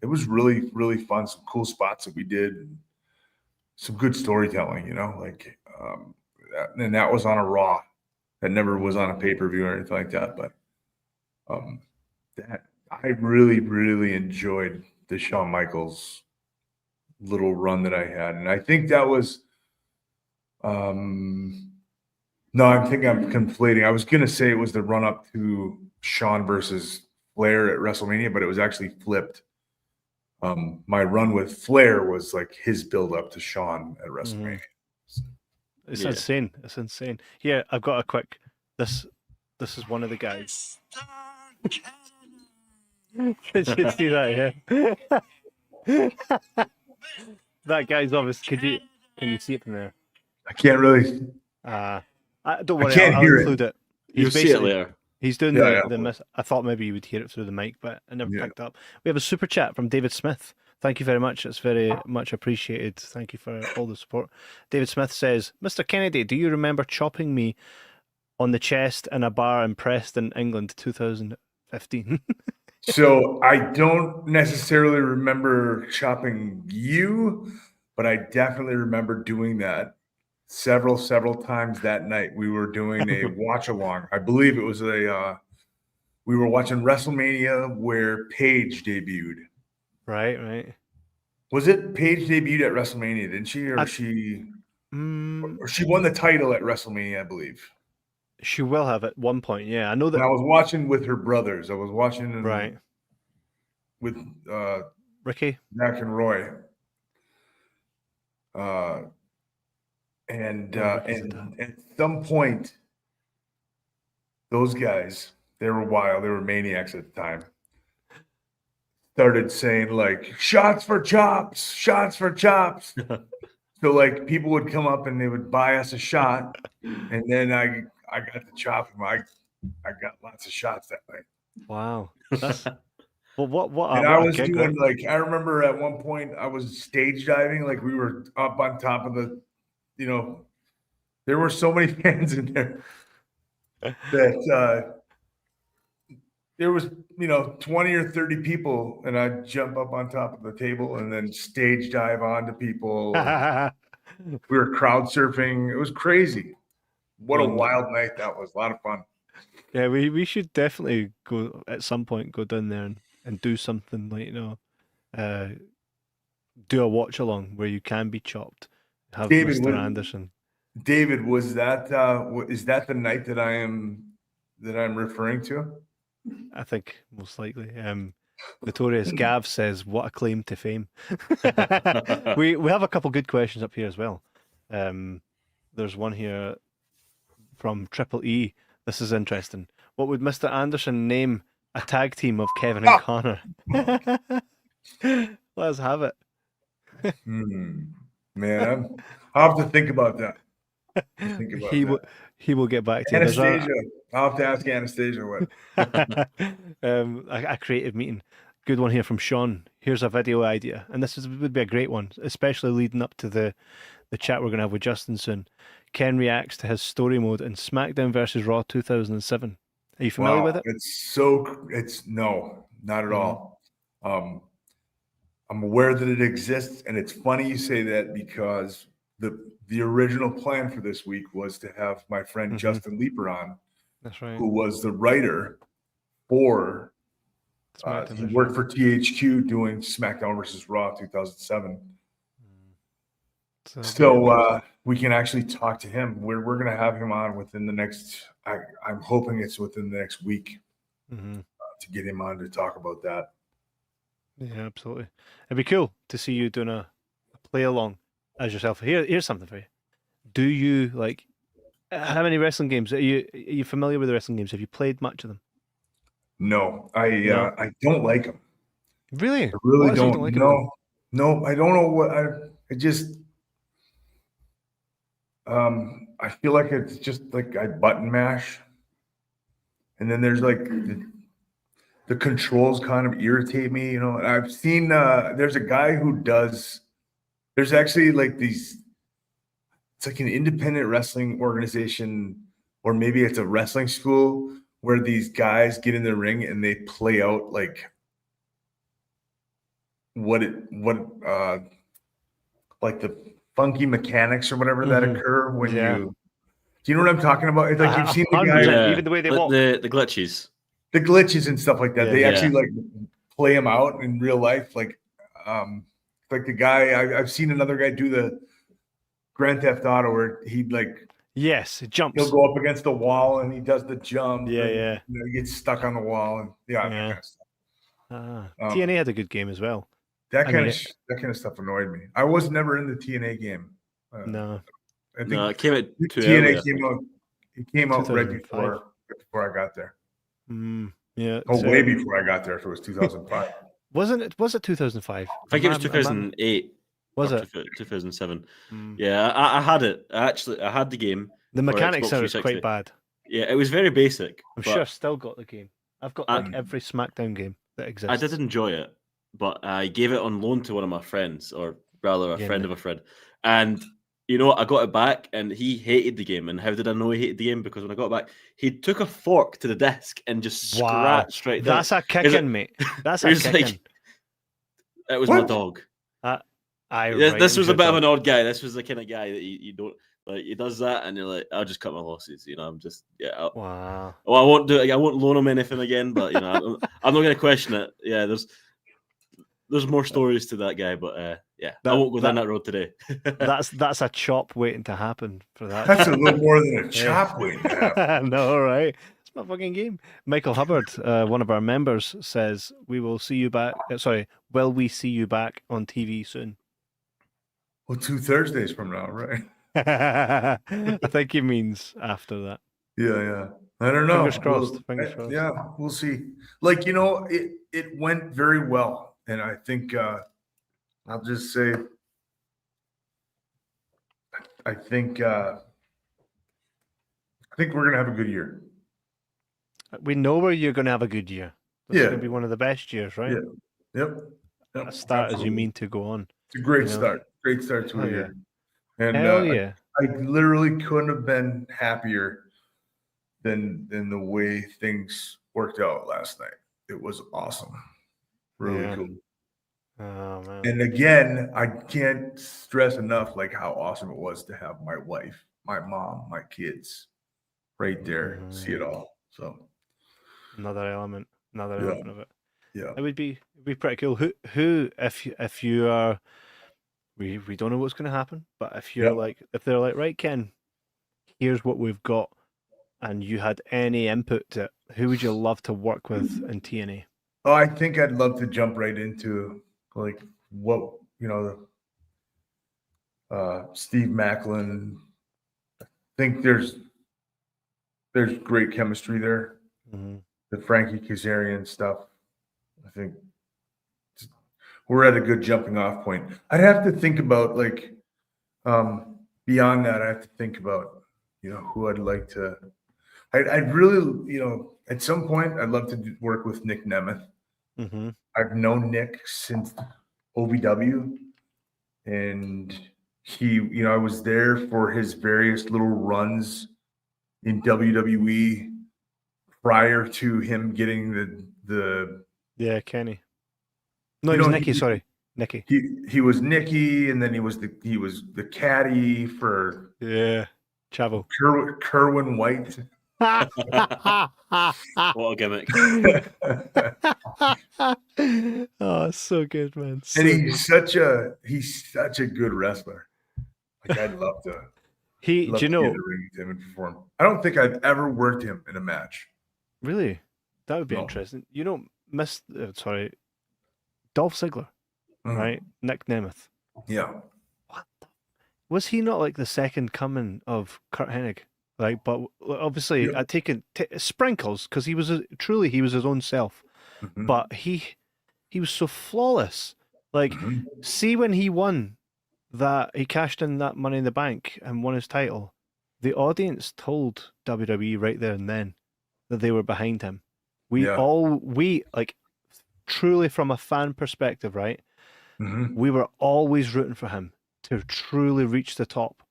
it was really, really fun. Some cool spots that we did, and some good storytelling, like, and that was on a Raw. That never was on a pay-per-view or anything like that. But um, that I really, really enjoyed the Shawn Michaels little run that I had. And I think that was, no, I'm conflating. I was going to say it was the run up to Shawn versus Flair at WrestleMania, but it was actually flipped. My run with Flair was like his build up to Shawn at WrestleMania. Mhm. It's Yeah. insane. It's insane. Here, I've got a quick. This is one of the guys. Did you see that? Yeah. That guy's obvious. Can you see it from there? I can't really. I Don't I worry, can't I'll hear include it. You'll see it later. He's doing Yeah, the miss. I thought maybe you would hear it through the mic, but I never Yeah. picked up. We have a super chat from David Smith. Thank you very much. It's very much appreciated. Thank you for all the support. David Smith says, Mr. Kennedy, do you remember chopping me on the chest in a bar in Preston, England, 2015? So I don't necessarily remember chopping you, but I definitely remember doing that several times that night. We were doing a watch along. I believe it was we were watching WrestleMania where Paige debuted. Right. Was it Paige debuted at WrestleMania? Didn't she, or she won the title at WrestleMania? I believe She will have at one point. Yeah, I know And I that. was watching with her brothers. I was watching Right, with Ricky. Zach and Roy. And Ricky's the dad. at some point, those guys, they were wild. They were maniacs at the time. Started saying like shots for chops. So like people would come up and they would buy us a shot, and then I got to chop them. I got lots of shots that night. Wow, that's well. What? And What I a was gig, doing right? like I remember at one point I was stage diving, like we were up on top of the, there were so many fans in there that there was 20 or 30 people, and I'd jump up on top of the table and then stage dive onto people. We were crowd surfing. It was crazy. What a wild night that was. A lot of fun. Yeah, we should definitely go at some point. Go down there and do something like do a watch along where you can be chopped. Have David, Mr. Anderson. David, is that the night that I'm referring to? I think most likely. Notorious Gav says, "What a claim to fame." we have a couple good questions up here as well. There's one here from Triple E. This is interesting. What would Mr. Anderson name a tag team of Kevin and Connor? Let us have it. Man, I'll have to think about that. He will get back to you. Anastasia. I'll have to ask Anastasia what. A creative meeting. Good one here from Sean. Here's a video idea, and would be a great one, especially leading up to the chat we're going to have with Justin soon. Ken reacts to his story mode in SmackDown versus Raw 2007. Are you familiar with it? It's no, not at all. I'm aware that it exists, and it's funny you say that because the original plan for this week was to have my friend Justin Leeper on. That's right. Who was the writer for he worked for THQ doing SmackDown versus Raw 2007. So we can actually talk to him. We're going to have him on within the next. I'm hoping it's within the next week to get him on to talk about that. Yeah, absolutely. It'd be cool to see you doing a play along as yourself. Here's something for you. Do you like? How many wrestling games are you familiar with the wrestling games? Have you played much of them? No, I don't like them. Really? I really don't. No, I don't know what I just. I feel like it's just like I button mash, and then there's like the controls kind of irritate me. And I've seen there's a guy who does. There's actually like these. It's like an independent wrestling organization, or maybe it's a wrestling school where these guys get in the ring and they play out like like the funky mechanics or whatever that occur when do you know what I'm talking about? It's like you've seen the guy, even the way they walk, the glitches, and stuff like that. They actually like play them out in real life. Like the guy I've seen another guy do the Grand Theft Auto where he it jumps. He'll go up against the wall and he does the jump. Yeah. He gets stuck on the wall and that kind of stuff. TNA had a good game as well. That kind of stuff annoyed me. I was never in the TNA game. No, I think it came out too TNA early. came out. It came out right before I got there. Yeah. Way before I got there. If it was 2005. Wasn't it? Was it 2005? I think it was 2008. Was it 2007? Yeah, I had it. I had the game. The for mechanics Xbox are quite 360. bad. Yeah, it was very basic. I'm but sure I've still got the game. I've got like I- every SmackDown game that I exists. did enjoy it, but I gave it on loan to one of my friends, or rather, a Yeah, friend no. of a friend. And you know, I got it back, and he hated the game. And how did I know he hated the game? Because when I got it back, he took a fork to the desk and just Wow, scratched right there. that's a kicking, mate. That's It a was kicking. like it was my What? dog. I This was a bit of an dog. odd guy. This was the kind of guy that you don't like. He does that, and you're like, I'll just cut my losses. You know, I'm just Wow. Well, I won't do it. I won't loan him anything again. But you know, I'm not going to question it. Yeah, there's more stories to that guy, but yeah, I won't go down that road today. That's a chop waiting to happen for that. That's a little more than a Yeah. chop waiting to happen. No, right? It's my fucking game. Michael Hubbard, one of our members, says we will see you back. Will we see you back on TV soon? Well, 2 Thursdays from now, right? I think he means after that. Yeah. I don't know. Fingers crossed. Fingers crossed. Yeah, we'll see. Like, it went very well. And I think I'll just say I think we're gonna have a good year. We know where you're going to have a good year. This is Yeah. going to be one of the best years, right? Yeah. Yep. A start as you absolutely. mean to go on. It's a great you know. start. Great start to Hell a yeah. year. And Hell yeah. I literally couldn't have been happier than the way things worked out last night. It was awesome. Really Yeah. cool. Oh man. And again, I can't stress enough like how awesome it was to have my wife, my mom, my kids right there, see it all. So Another element of it. yeah. It would be pretty cool. Who if you are, we don't know what's going to happen, but if you're if they're like, right, Ken, here's what we've got, and you had any input to it, who would you love to work with in TNA? Oh, I think I'd love to jump right into like what Steve Macklin. I think there's great chemistry there. Mm-hmm. The Frankie Kazarian stuff. I think we're at a good jumping off point. I'd have to think about like beyond that. I have to think about who I'd like to. I'd really at some point I'd love to work with Nick Nemeth. Mm-hmm. I've known Nick since OVW, and he I was there for his various little runs in WWE prior to him getting the Yeah, Kenny. No, he was Nicky. Sorry, Nicky. He was Nicky, and then he was the caddy for Chavo. Kerwin White. What a gimmick! Oh, it's so good, man. So And he's such a good wrestler. Like I'd love to. do you get know? in the ring with him and perform. I don't think I've ever worked him in a match. Really, that would be No. interesting. You don't miss. Dolph Ziggler, right? Nick Nemeth. Yeah. What? Was he not like the second coming of Kurt Hennig? Like, but obviously, I take it sprinkles because he was his own self. Mhm. But he was so flawless. Like, Mhm. see when he won that, he cashed in that Money in the Bank and won his title. The audience told WWE right there and then that they were behind him. We like truly from a fan perspective, right? Mhm. We were always rooting for him to truly reach the top,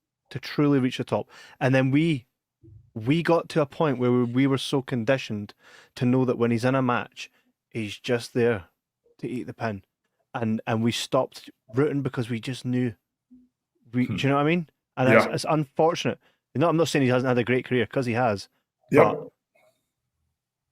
and then we got to a point where we were so conditioned to know that when he's in a match, he's just there to eat the pin, and we stopped rooting because we just knew. Do you know what I mean? And it's unfortunate. I'm not saying he hasn't had a great career because he has. Yep.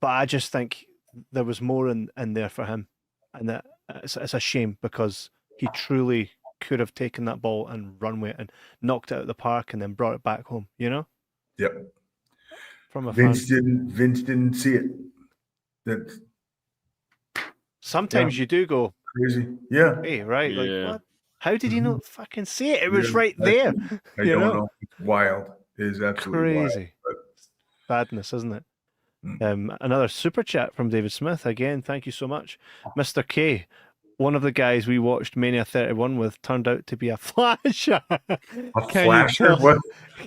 But I just think there was more in there for him, and that it's a shame because he truly could have taken that ball and run with it and knocked it out of the park and then brought it back home. Yep. From a Vince fan. didn't see it. That's Sometimes you do go crazy. Yeah. hey, right? Yeah. Like what? How did he not fucking see it? It was Yeah, right there. I don't know. It's wild. It is absolutely Crazy. wild. Badness, isn't it? Another super chat from David Smith. Again, thank you so much. Mr. K, one of the guys we watched Mania 31 with turned out to be a flasher. A Can you flasher? tell? What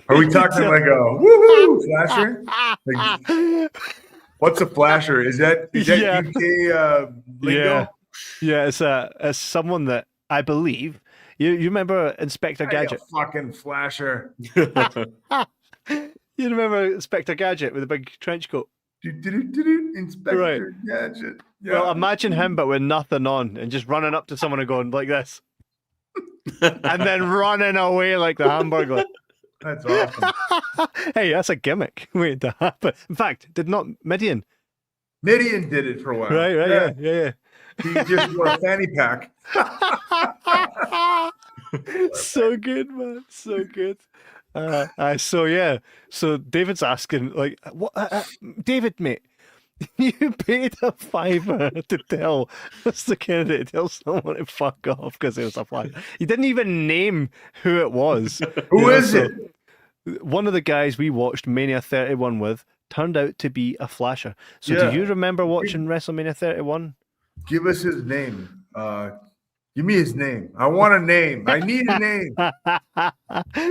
are we Can you talking tell? like a woohoo flasher? Like, what's a flasher? Is that Yeah. UK lingo? Yeah, it's someone that I believe you remember Inspector Hey, a Gadget. fucking flasher. You remember Inspector Gadget with a big trench coat? Inspector Gadget. Yeah. Well, imagine him but with nothing on and just running up to someone and going like this. And then running away like the Hamburglar. That's awesome. Hey, that's a gimmick waiting to happen. In fact, did not Midian? Midian did it for a while. Right, yeah. He just wore a fanny pack. So good, man. So good. So David's asking, like, what? David, mate, you paid a $5 to tell Mr. Kennedy to tell someone to fuck off because it was a flag. You didn't even name who it was. Who is it? One of the guys we watched Mania 31 with turned out to be a flasher. So Yeah. do you remember watching WrestleMania 31? Give us his name. Give me his name. I want a name. I need a name.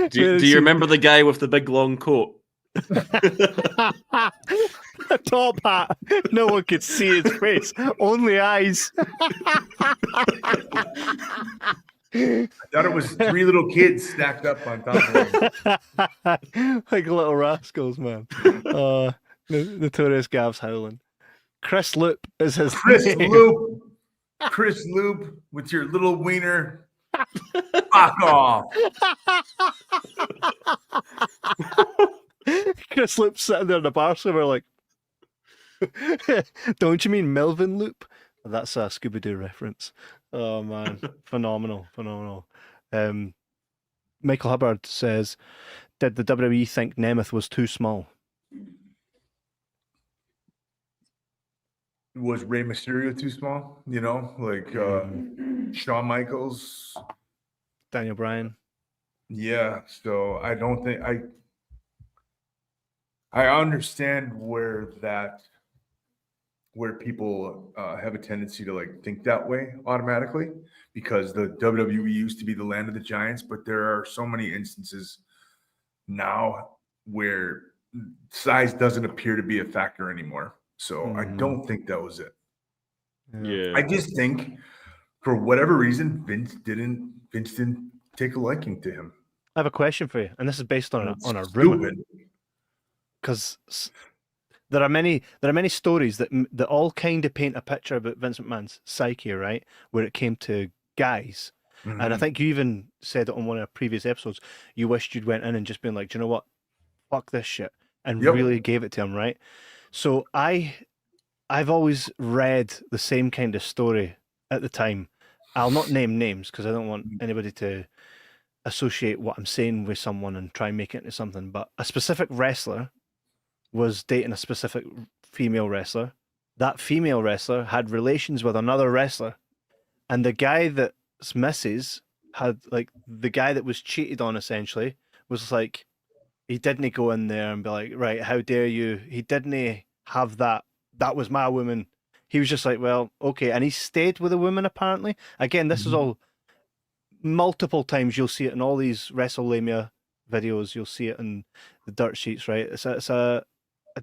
Do you remember the guy with the big long coat? A top hat. No one could see his face. Only eyes. I thought it was 3 little kids stacked up on top of him. Like little rascals, man. Notorious Gav's howling. Chris Loop is his name. Chris Loop with your little wiener. Fuck off. Chris Loop's sitting there in the bar somewhere like, don't you mean Melvin Loop? That's a Scooby-Doo reference. Oh, man. Phenomenal. Michael Hubbard says, did the WWE think Nemeth was too small? Was Rey Mysterio too small? You know, like Shawn Michaels, Daniel Bryan. Yeah, so I don't think I understand where people have a tendency to like think that way automatically because the WWE used to be the land of the giants, but there are so many instances now where size doesn't appear to be a factor anymore. So I don't think that was it. Yeah. I just think for whatever reason, Vince didn't take a liking to him. I have a question for you, and this is based on a rumor. Because there are many stories that all kind of paint a picture about Vince McMahon's psyche, right? Where it came to guys, and I think you even said it on one of our previous episodes. You wished you'd went in and just been like, do you know what, fuck this shit, and really gave it to him, right? So I've always read the same kind of story at the time. I'll not name names because I don't want anybody to associate what I'm saying with someone and try and make it into something. But a specific wrestler was dating a specific female wrestler. That female wrestler had relations with another wrestler. And the guy that's missus had, like, the guy that was cheated on essentially was like, he didn't go in there and be like, right, how dare you? He didn't have that. That was my woman. He was just like, well, okay. And he stayed with a woman, apparently. Again, this is all multiple times. You'll see it in all these WrestleMania videos. You'll see it in the dirt sheets, right? It's a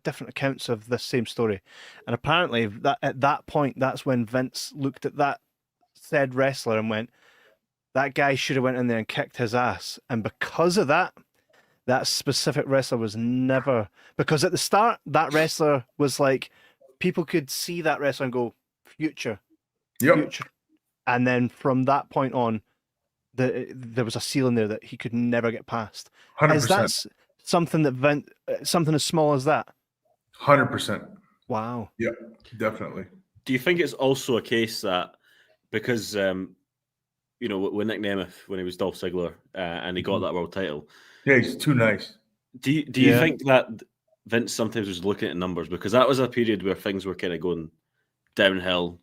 different accounts of this same story. And apparently that at that point, that's when Vince looked at that said wrestler and went, that guy should have went in there and kicked his ass. And because of that, that specific wrestler was never, because at the start, that wrestler was like, people could see that wrestler and go, future. And then from that point on, there was a ceiling there that he could never get past. 100%. Is that something that something as small as that? 100%. Wow. Yeah, definitely. Do you think it's also a case that because with Nick Nemeth when he was Dolph Ziggler and he got that world title? Yeah, he's too nice. Do you think that Vince sometimes was looking at numbers because that was a period where things were kind of going downhill?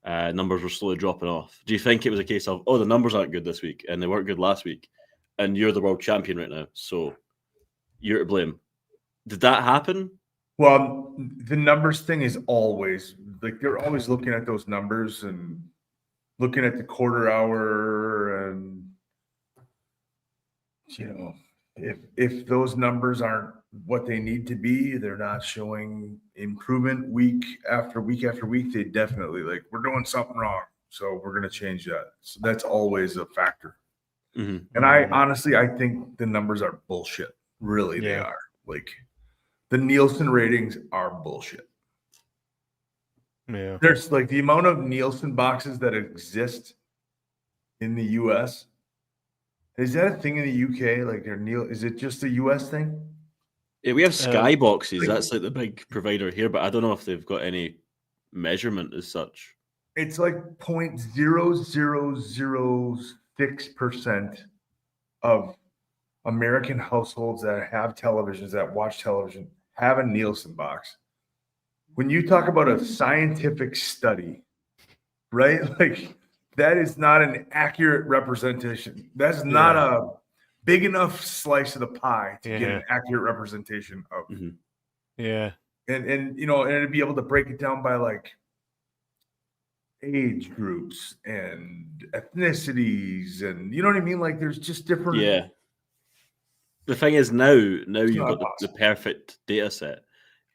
Numbers were slowly dropping off. Do you think it was a case of, the numbers aren't good this week and they weren't good last week and you're the world champion right now, so you're to blame? Did that happen? Well, the numbers thing is always, like, they're always looking at those numbers and looking at the quarter hour, and if those numbers aren't what they need to be, they're not showing improvement week after week after week, they definitely we're doing something wrong. So we're going to change that. So that's always a factor. Mm-hmm. And I honestly, I think the numbers are bullshit. Really, they Yeah. are. The Nielsen ratings are bullshit. Yeah. There's the amount of Nielsen boxes that exist in the US. Is that a thing in the UK? Is it just a US thing? Yeah, we have Sky boxes. like- That's the big provider here, but I don't know if they've got any measurement as such. It's 0.0006% of American households that have televisions, that watch television, have a Nielsen box. When you talk about a scientific study, right? That is not an accurate representation. That's not a big enough slice of the pie to get an accurate representation of. Mm-hmm. Yeah. And and to be able to break it down by age groups and ethnicities, and you know what I mean? There's just different. Yeah. The thing is now you've got the perfect data set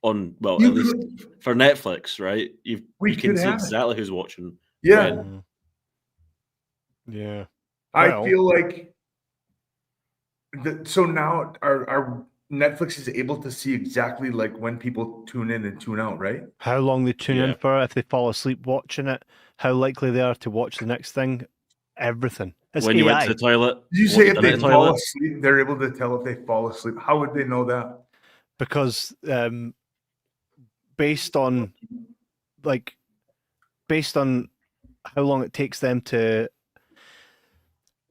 on, well, at least for Netflix, right? You can see exactly who's watching. Yeah. When. Yeah. I feel so now our Netflix is able to see exactly when people tune in and tune out, right? How long they tune in for, if they fall asleep watching it, how likely they are to watch the next thing, everything. It's when AI. you went to the toilet. Did you say if they fall asleep, they're able to tell if they fall asleep? How would they know that? Because based on how long it takes them to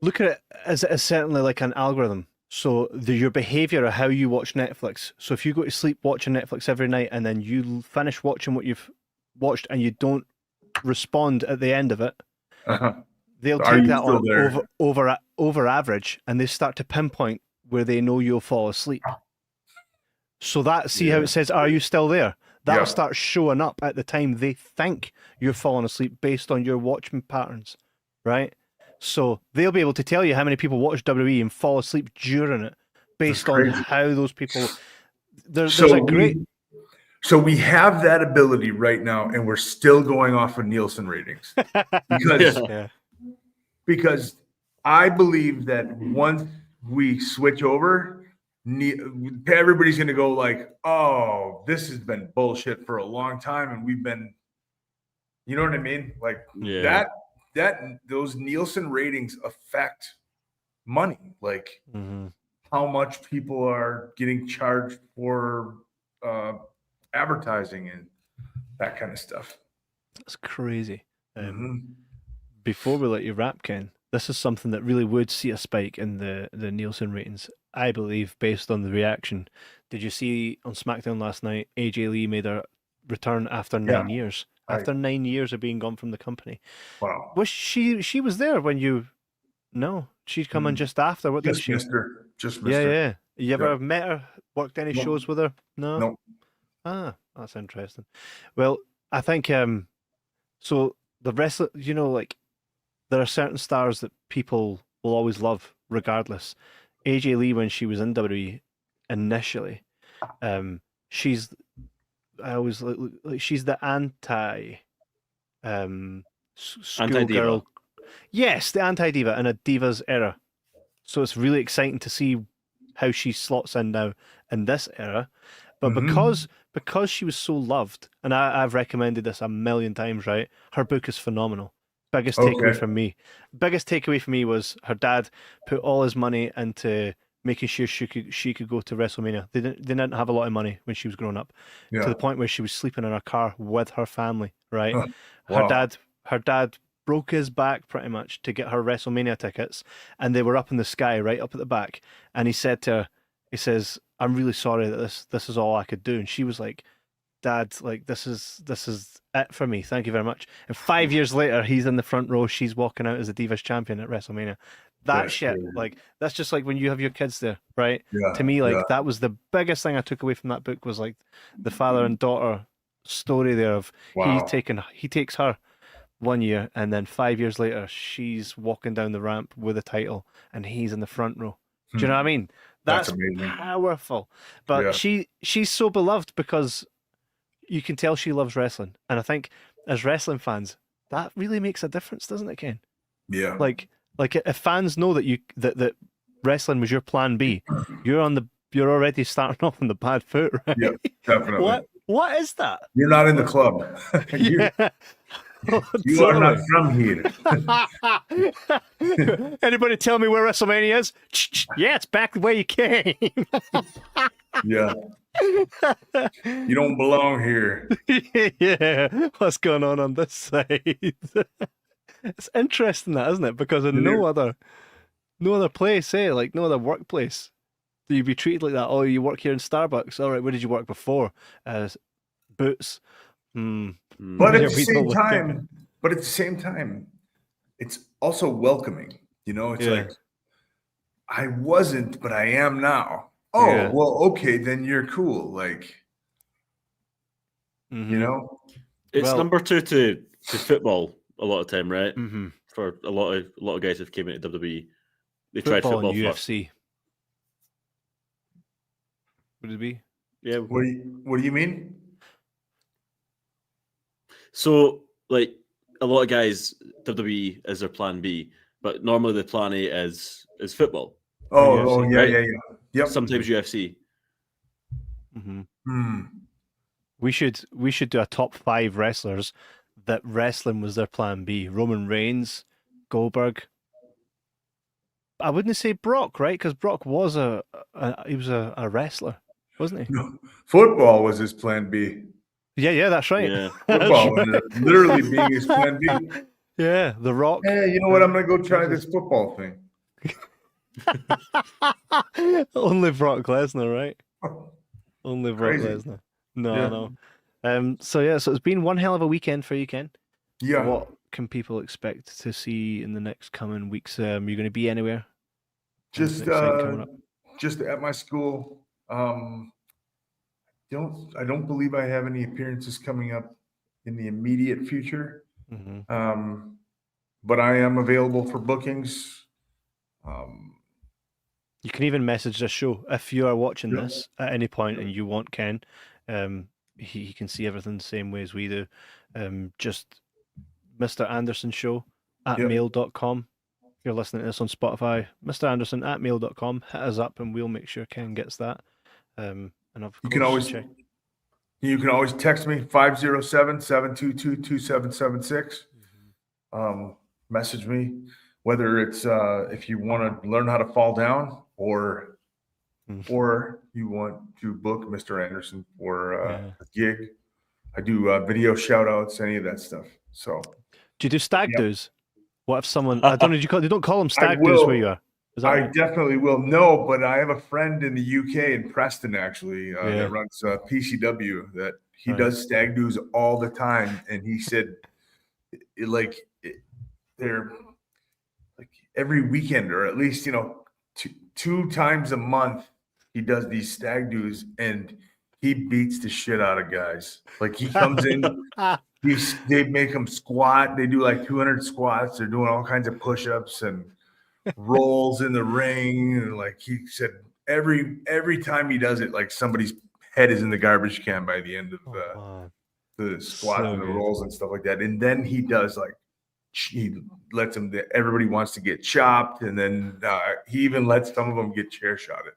look at it as certainly like an algorithm. So your behavior of how you watch Netflix. So if you go to sleep watching Netflix every night and then you finish watching what you've watched and you don't respond at the end of it, they'll take that on over average, and they start to pinpoint where they know you'll fall asleep. So how it says, "Are you still there?" That'll start showing up at the time they think you're falling asleep based on your watching patterns, right? So they'll be able to tell you how many people watch WWE and fall asleep during it based on how those people. There's a great. So we have that ability right now, and we're still going off of Nielsen ratings because I believe that once we switch over, everybody's going to go "Oh, this has been bullshit for a long time," and we've been, you know what I mean? Those Nielsen ratings affect money, how much people are getting charged for advertising and that kind of stuff. That's crazy. Before we let you wrap, Ken, this is something that really would see a spike in the Nielsen ratings, I believe, based on the reaction. Did you see on SmackDown last night, AJ Lee made her return after 9 years? After 9 years of being gone from the company. Wow. Was she was there when you? No, she'd come in just after. What did she? Just missed her. Yeah. You ever met her? Worked any shows with her? No. No. Ah, that's interesting. Well, I think so the wrestler, there are certain stars that people will always love regardless. AJ Lee, when she was in WWE initially, she's she's the schoolgirl. Yes, the anti-diva in a Divas era. So it's really exciting to see how she slots in now in this era. But because she was so loved, and I've recommended this a million times, right? Her book is phenomenal. Biggest takeaway from me was her dad put all his money into making sure she could go to WrestleMania. They didn't have a lot of money when she was growing up, to the point where she was sleeping in her car with her family. Right, her dad broke his back pretty much to get her WrestleMania tickets, and they were up in the sky, right up at the back. And he said to her, he says, "I'm really sorry that this is all I could do." And she was like, "Dad, this is it for me. Thank you very much." And 5 years later, he's in the front row. She's walking out as the Divas champion at WrestleMania. That's shit. That's just like when you have your kids there, right? Yeah, to me, that was the biggest thing I took away from that book, was the father and daughter story there of he takes her one year, and then 5 years later, she's walking down the ramp with a title, and he's in the front row. Do you know what I mean? That's That's amazing. powerful. But Yeah. she's so beloved because you can tell she loves wrestling, and I think as wrestling fans, that really makes a difference, doesn't it, Ken? Yeah. Like if fans know that wrestling was your plan B, you're already starting off on the bad foot, right? Yeah, definitely. What is that? You're not in the club. Yeah. You are not from here. Anybody tell me where WrestleMania is? Yeah, it's back the way you came. Yeah. You don't belong here. Yeah, what's going on this side? It's interesting, that isn't it? Because in no other place, like no other workplace, do you be treated like that? Oh, you work here in Starbucks. All right, where did you work before? Boots. But at Yeah, the we don't same time, it's also welcoming. You know, it's like I wasn't, but I am now. Oh, Yeah. well, okay, then you're cool. Like, you know, It's number two to football a lot of time, right? Mm-hmm. For a lot of guys who've came into WWE, they tried football and first. UFC. Would it be? Yeah. What do you mean? So, like, a lot of guys, WWE is their plan B, but normally the plan A is football. Oh, UFC, yeah, right? yeah. Yep. Sometimes UFC. Mm-hmm. We should do a top 5 wrestlers that wrestling was their plan B. Roman Reigns, Goldberg. I wouldn't say Brock, right? Because Brock was a wrestler, wasn't he? No, football was his plan B. Yeah, that's right. Yeah. Football was literally being his plan B. Yeah, The Rock. Hey, you know what? I'm gonna go try this football thing. Only Brock Lesnar, right? Only Brock Crazy. Lesnar. No. So it's been one hell of a weekend for you, Ken. Yeah. What can people expect to see in the next coming weeks? Are you going to be anywhere? Just coming up? just at my school. I don't believe I have any appearances coming up in the immediate future. Mm-hmm. But I am available for bookings. You can even message the show if you are watching this at any point and you want Ken. He can see everything the same way as we do. Just Mr. Anderson Show at mail.com. If you're listening to this on Spotify, Mr. Anderson at mail.com. Hit us up and we'll make sure Ken gets that. And of course, you can always text me 507-722-2776. Message me, whether it's if you want to learn how to fall down or you want to book Mr. Anderson for a gig. I do video shout outs, any of that stuff. So do you do stag do's? What if someone I don't know, they don't call them stag do's where you are? I definitely will. No, but I have a friend in the UK in Preston actually that runs PCW that he does stag do's all the time, and he said they're like every weekend or at least two times a month he does these stag do's and he beats the shit out of guys. Like he comes in, they make them squat. They do like 200 squats. They're doing all kinds of push-ups and rolls in the ring. And like he said, every time he does it, like somebody's head is in the garbage can by the end of the squats and the rolls and stuff like that. And then he does like, he lets them, everybody wants to get chopped. And then he even lets some of them get chair shotted.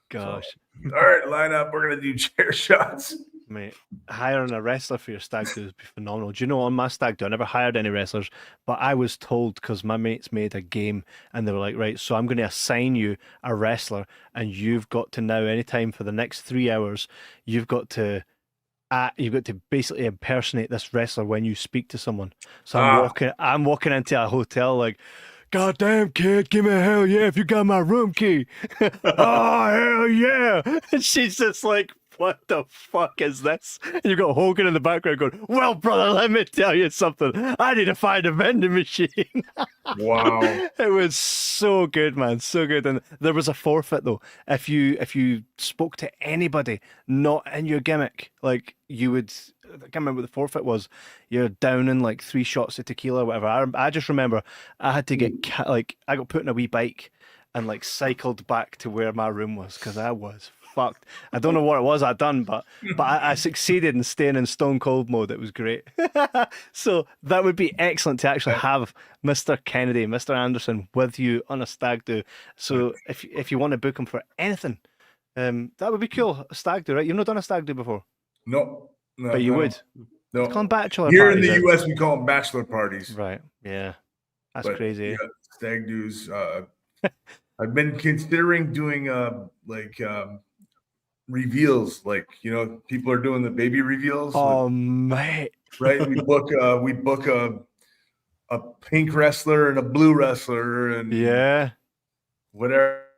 Gosh. So, all right, line up. We're going to do chair shots. Mate, hiring a wrestler for your stag do would be phenomenal. Do you know, on my stag do, I never hired any wrestlers, but I was told because my mates made a game and they were like, right, so I'm going to assign you a wrestler and you've got to now, anytime for the next 3 hours, you've got to basically impersonate this wrestler when you speak to someone. So I'm walking into a hotel like, God damn, kid, give me a hell yeah if you got my room key. Oh, hell yeah. And she's just like what the fuck is this? And you've got Hogan in the background going, well, brother, let me tell you something. I need to find a vending machine. Wow. It was so good, man. So good. And there was a forfeit though. If you spoke to anybody not in your gimmick, like you would, I can't remember what the forfeit was. You're down in like 3 shots of tequila or whatever. I just remember I had to get I got put in a wee bike and like cycled back to where my room was because I was fucked. I don't know what it was I'd done, but I succeeded in staying in stone cold mode. It was great. So that would be excellent to actually have Mr. Kennedy, Mr. Anderson with you on a stag do. So if you want to book him for anything, that would be cool. A stag do, right? You've not done a stag do before, No, but you would. No. Call them bachelor Here in parties, the right? US, we call them bachelor parties. Right. Yeah. That's But, crazy. Yeah, stag do's. I've been considering doing reveals, like people are doing the baby reveals. Oh, mate. Right? We book a pink wrestler and a blue wrestler and Yeah. whatever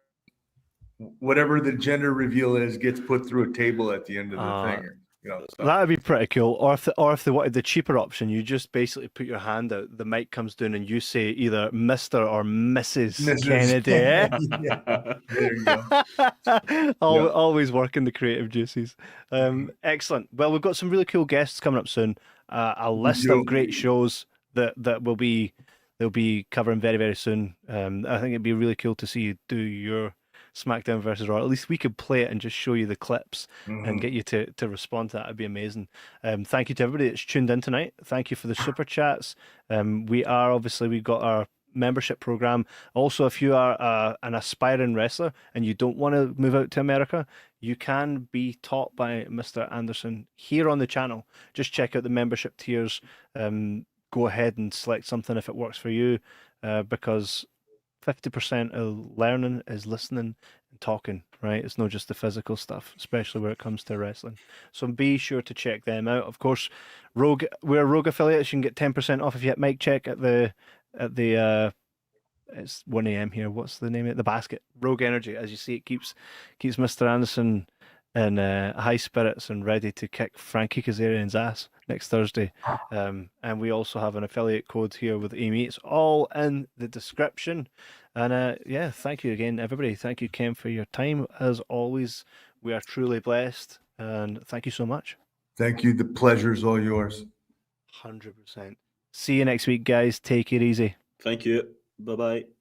the gender reveal is gets put through a table at the end of the thing. So. That would be pretty cool. Or if they wanted the cheaper option, you just basically put your hand out, the mic comes down, and you say either Mr. or Mrs. Kennedy. Yeah. There you go. Always working the creative juices. Excellent. Well, we've got some really cool guests coming up soon. A list of great shows that they'll be covering very, very soon. I think it'd be really cool to see you do your SmackDown versus Raw. At least we could play it and just show you the clips and get you to respond to that. It'd be amazing. Thank you to everybody that's tuned in tonight. Thank you for the super chats. We've got our membership program. Also, if you are an aspiring wrestler and you don't want to move out to America, you can be taught by Mr. Anderson here on the channel. Just check out the membership tiers. Go ahead and select something if it works for you, because 50% of learning is listening and talking, right? It's not just the physical stuff, especially when it comes to wrestling. So be sure to check them out. Of course, we're Rogue affiliates. You can get 10% off if you hit Mike Check at the it's 1 a.m. here. What's the name of it? The Basket. Rogue Energy. As you see, it keeps Mr. Anderson in high spirits and ready to kick Frankie Kazarian's ass next Thursday. And we also have an affiliate code here with Amy. It's all in the description. And thank you again, everybody. Thank you, Ken, for your time. As always, we are truly blessed. And thank you so much. Thank you. The pleasure is all yours. 100%. See you next week, guys. Take it easy. Thank you. Bye-bye.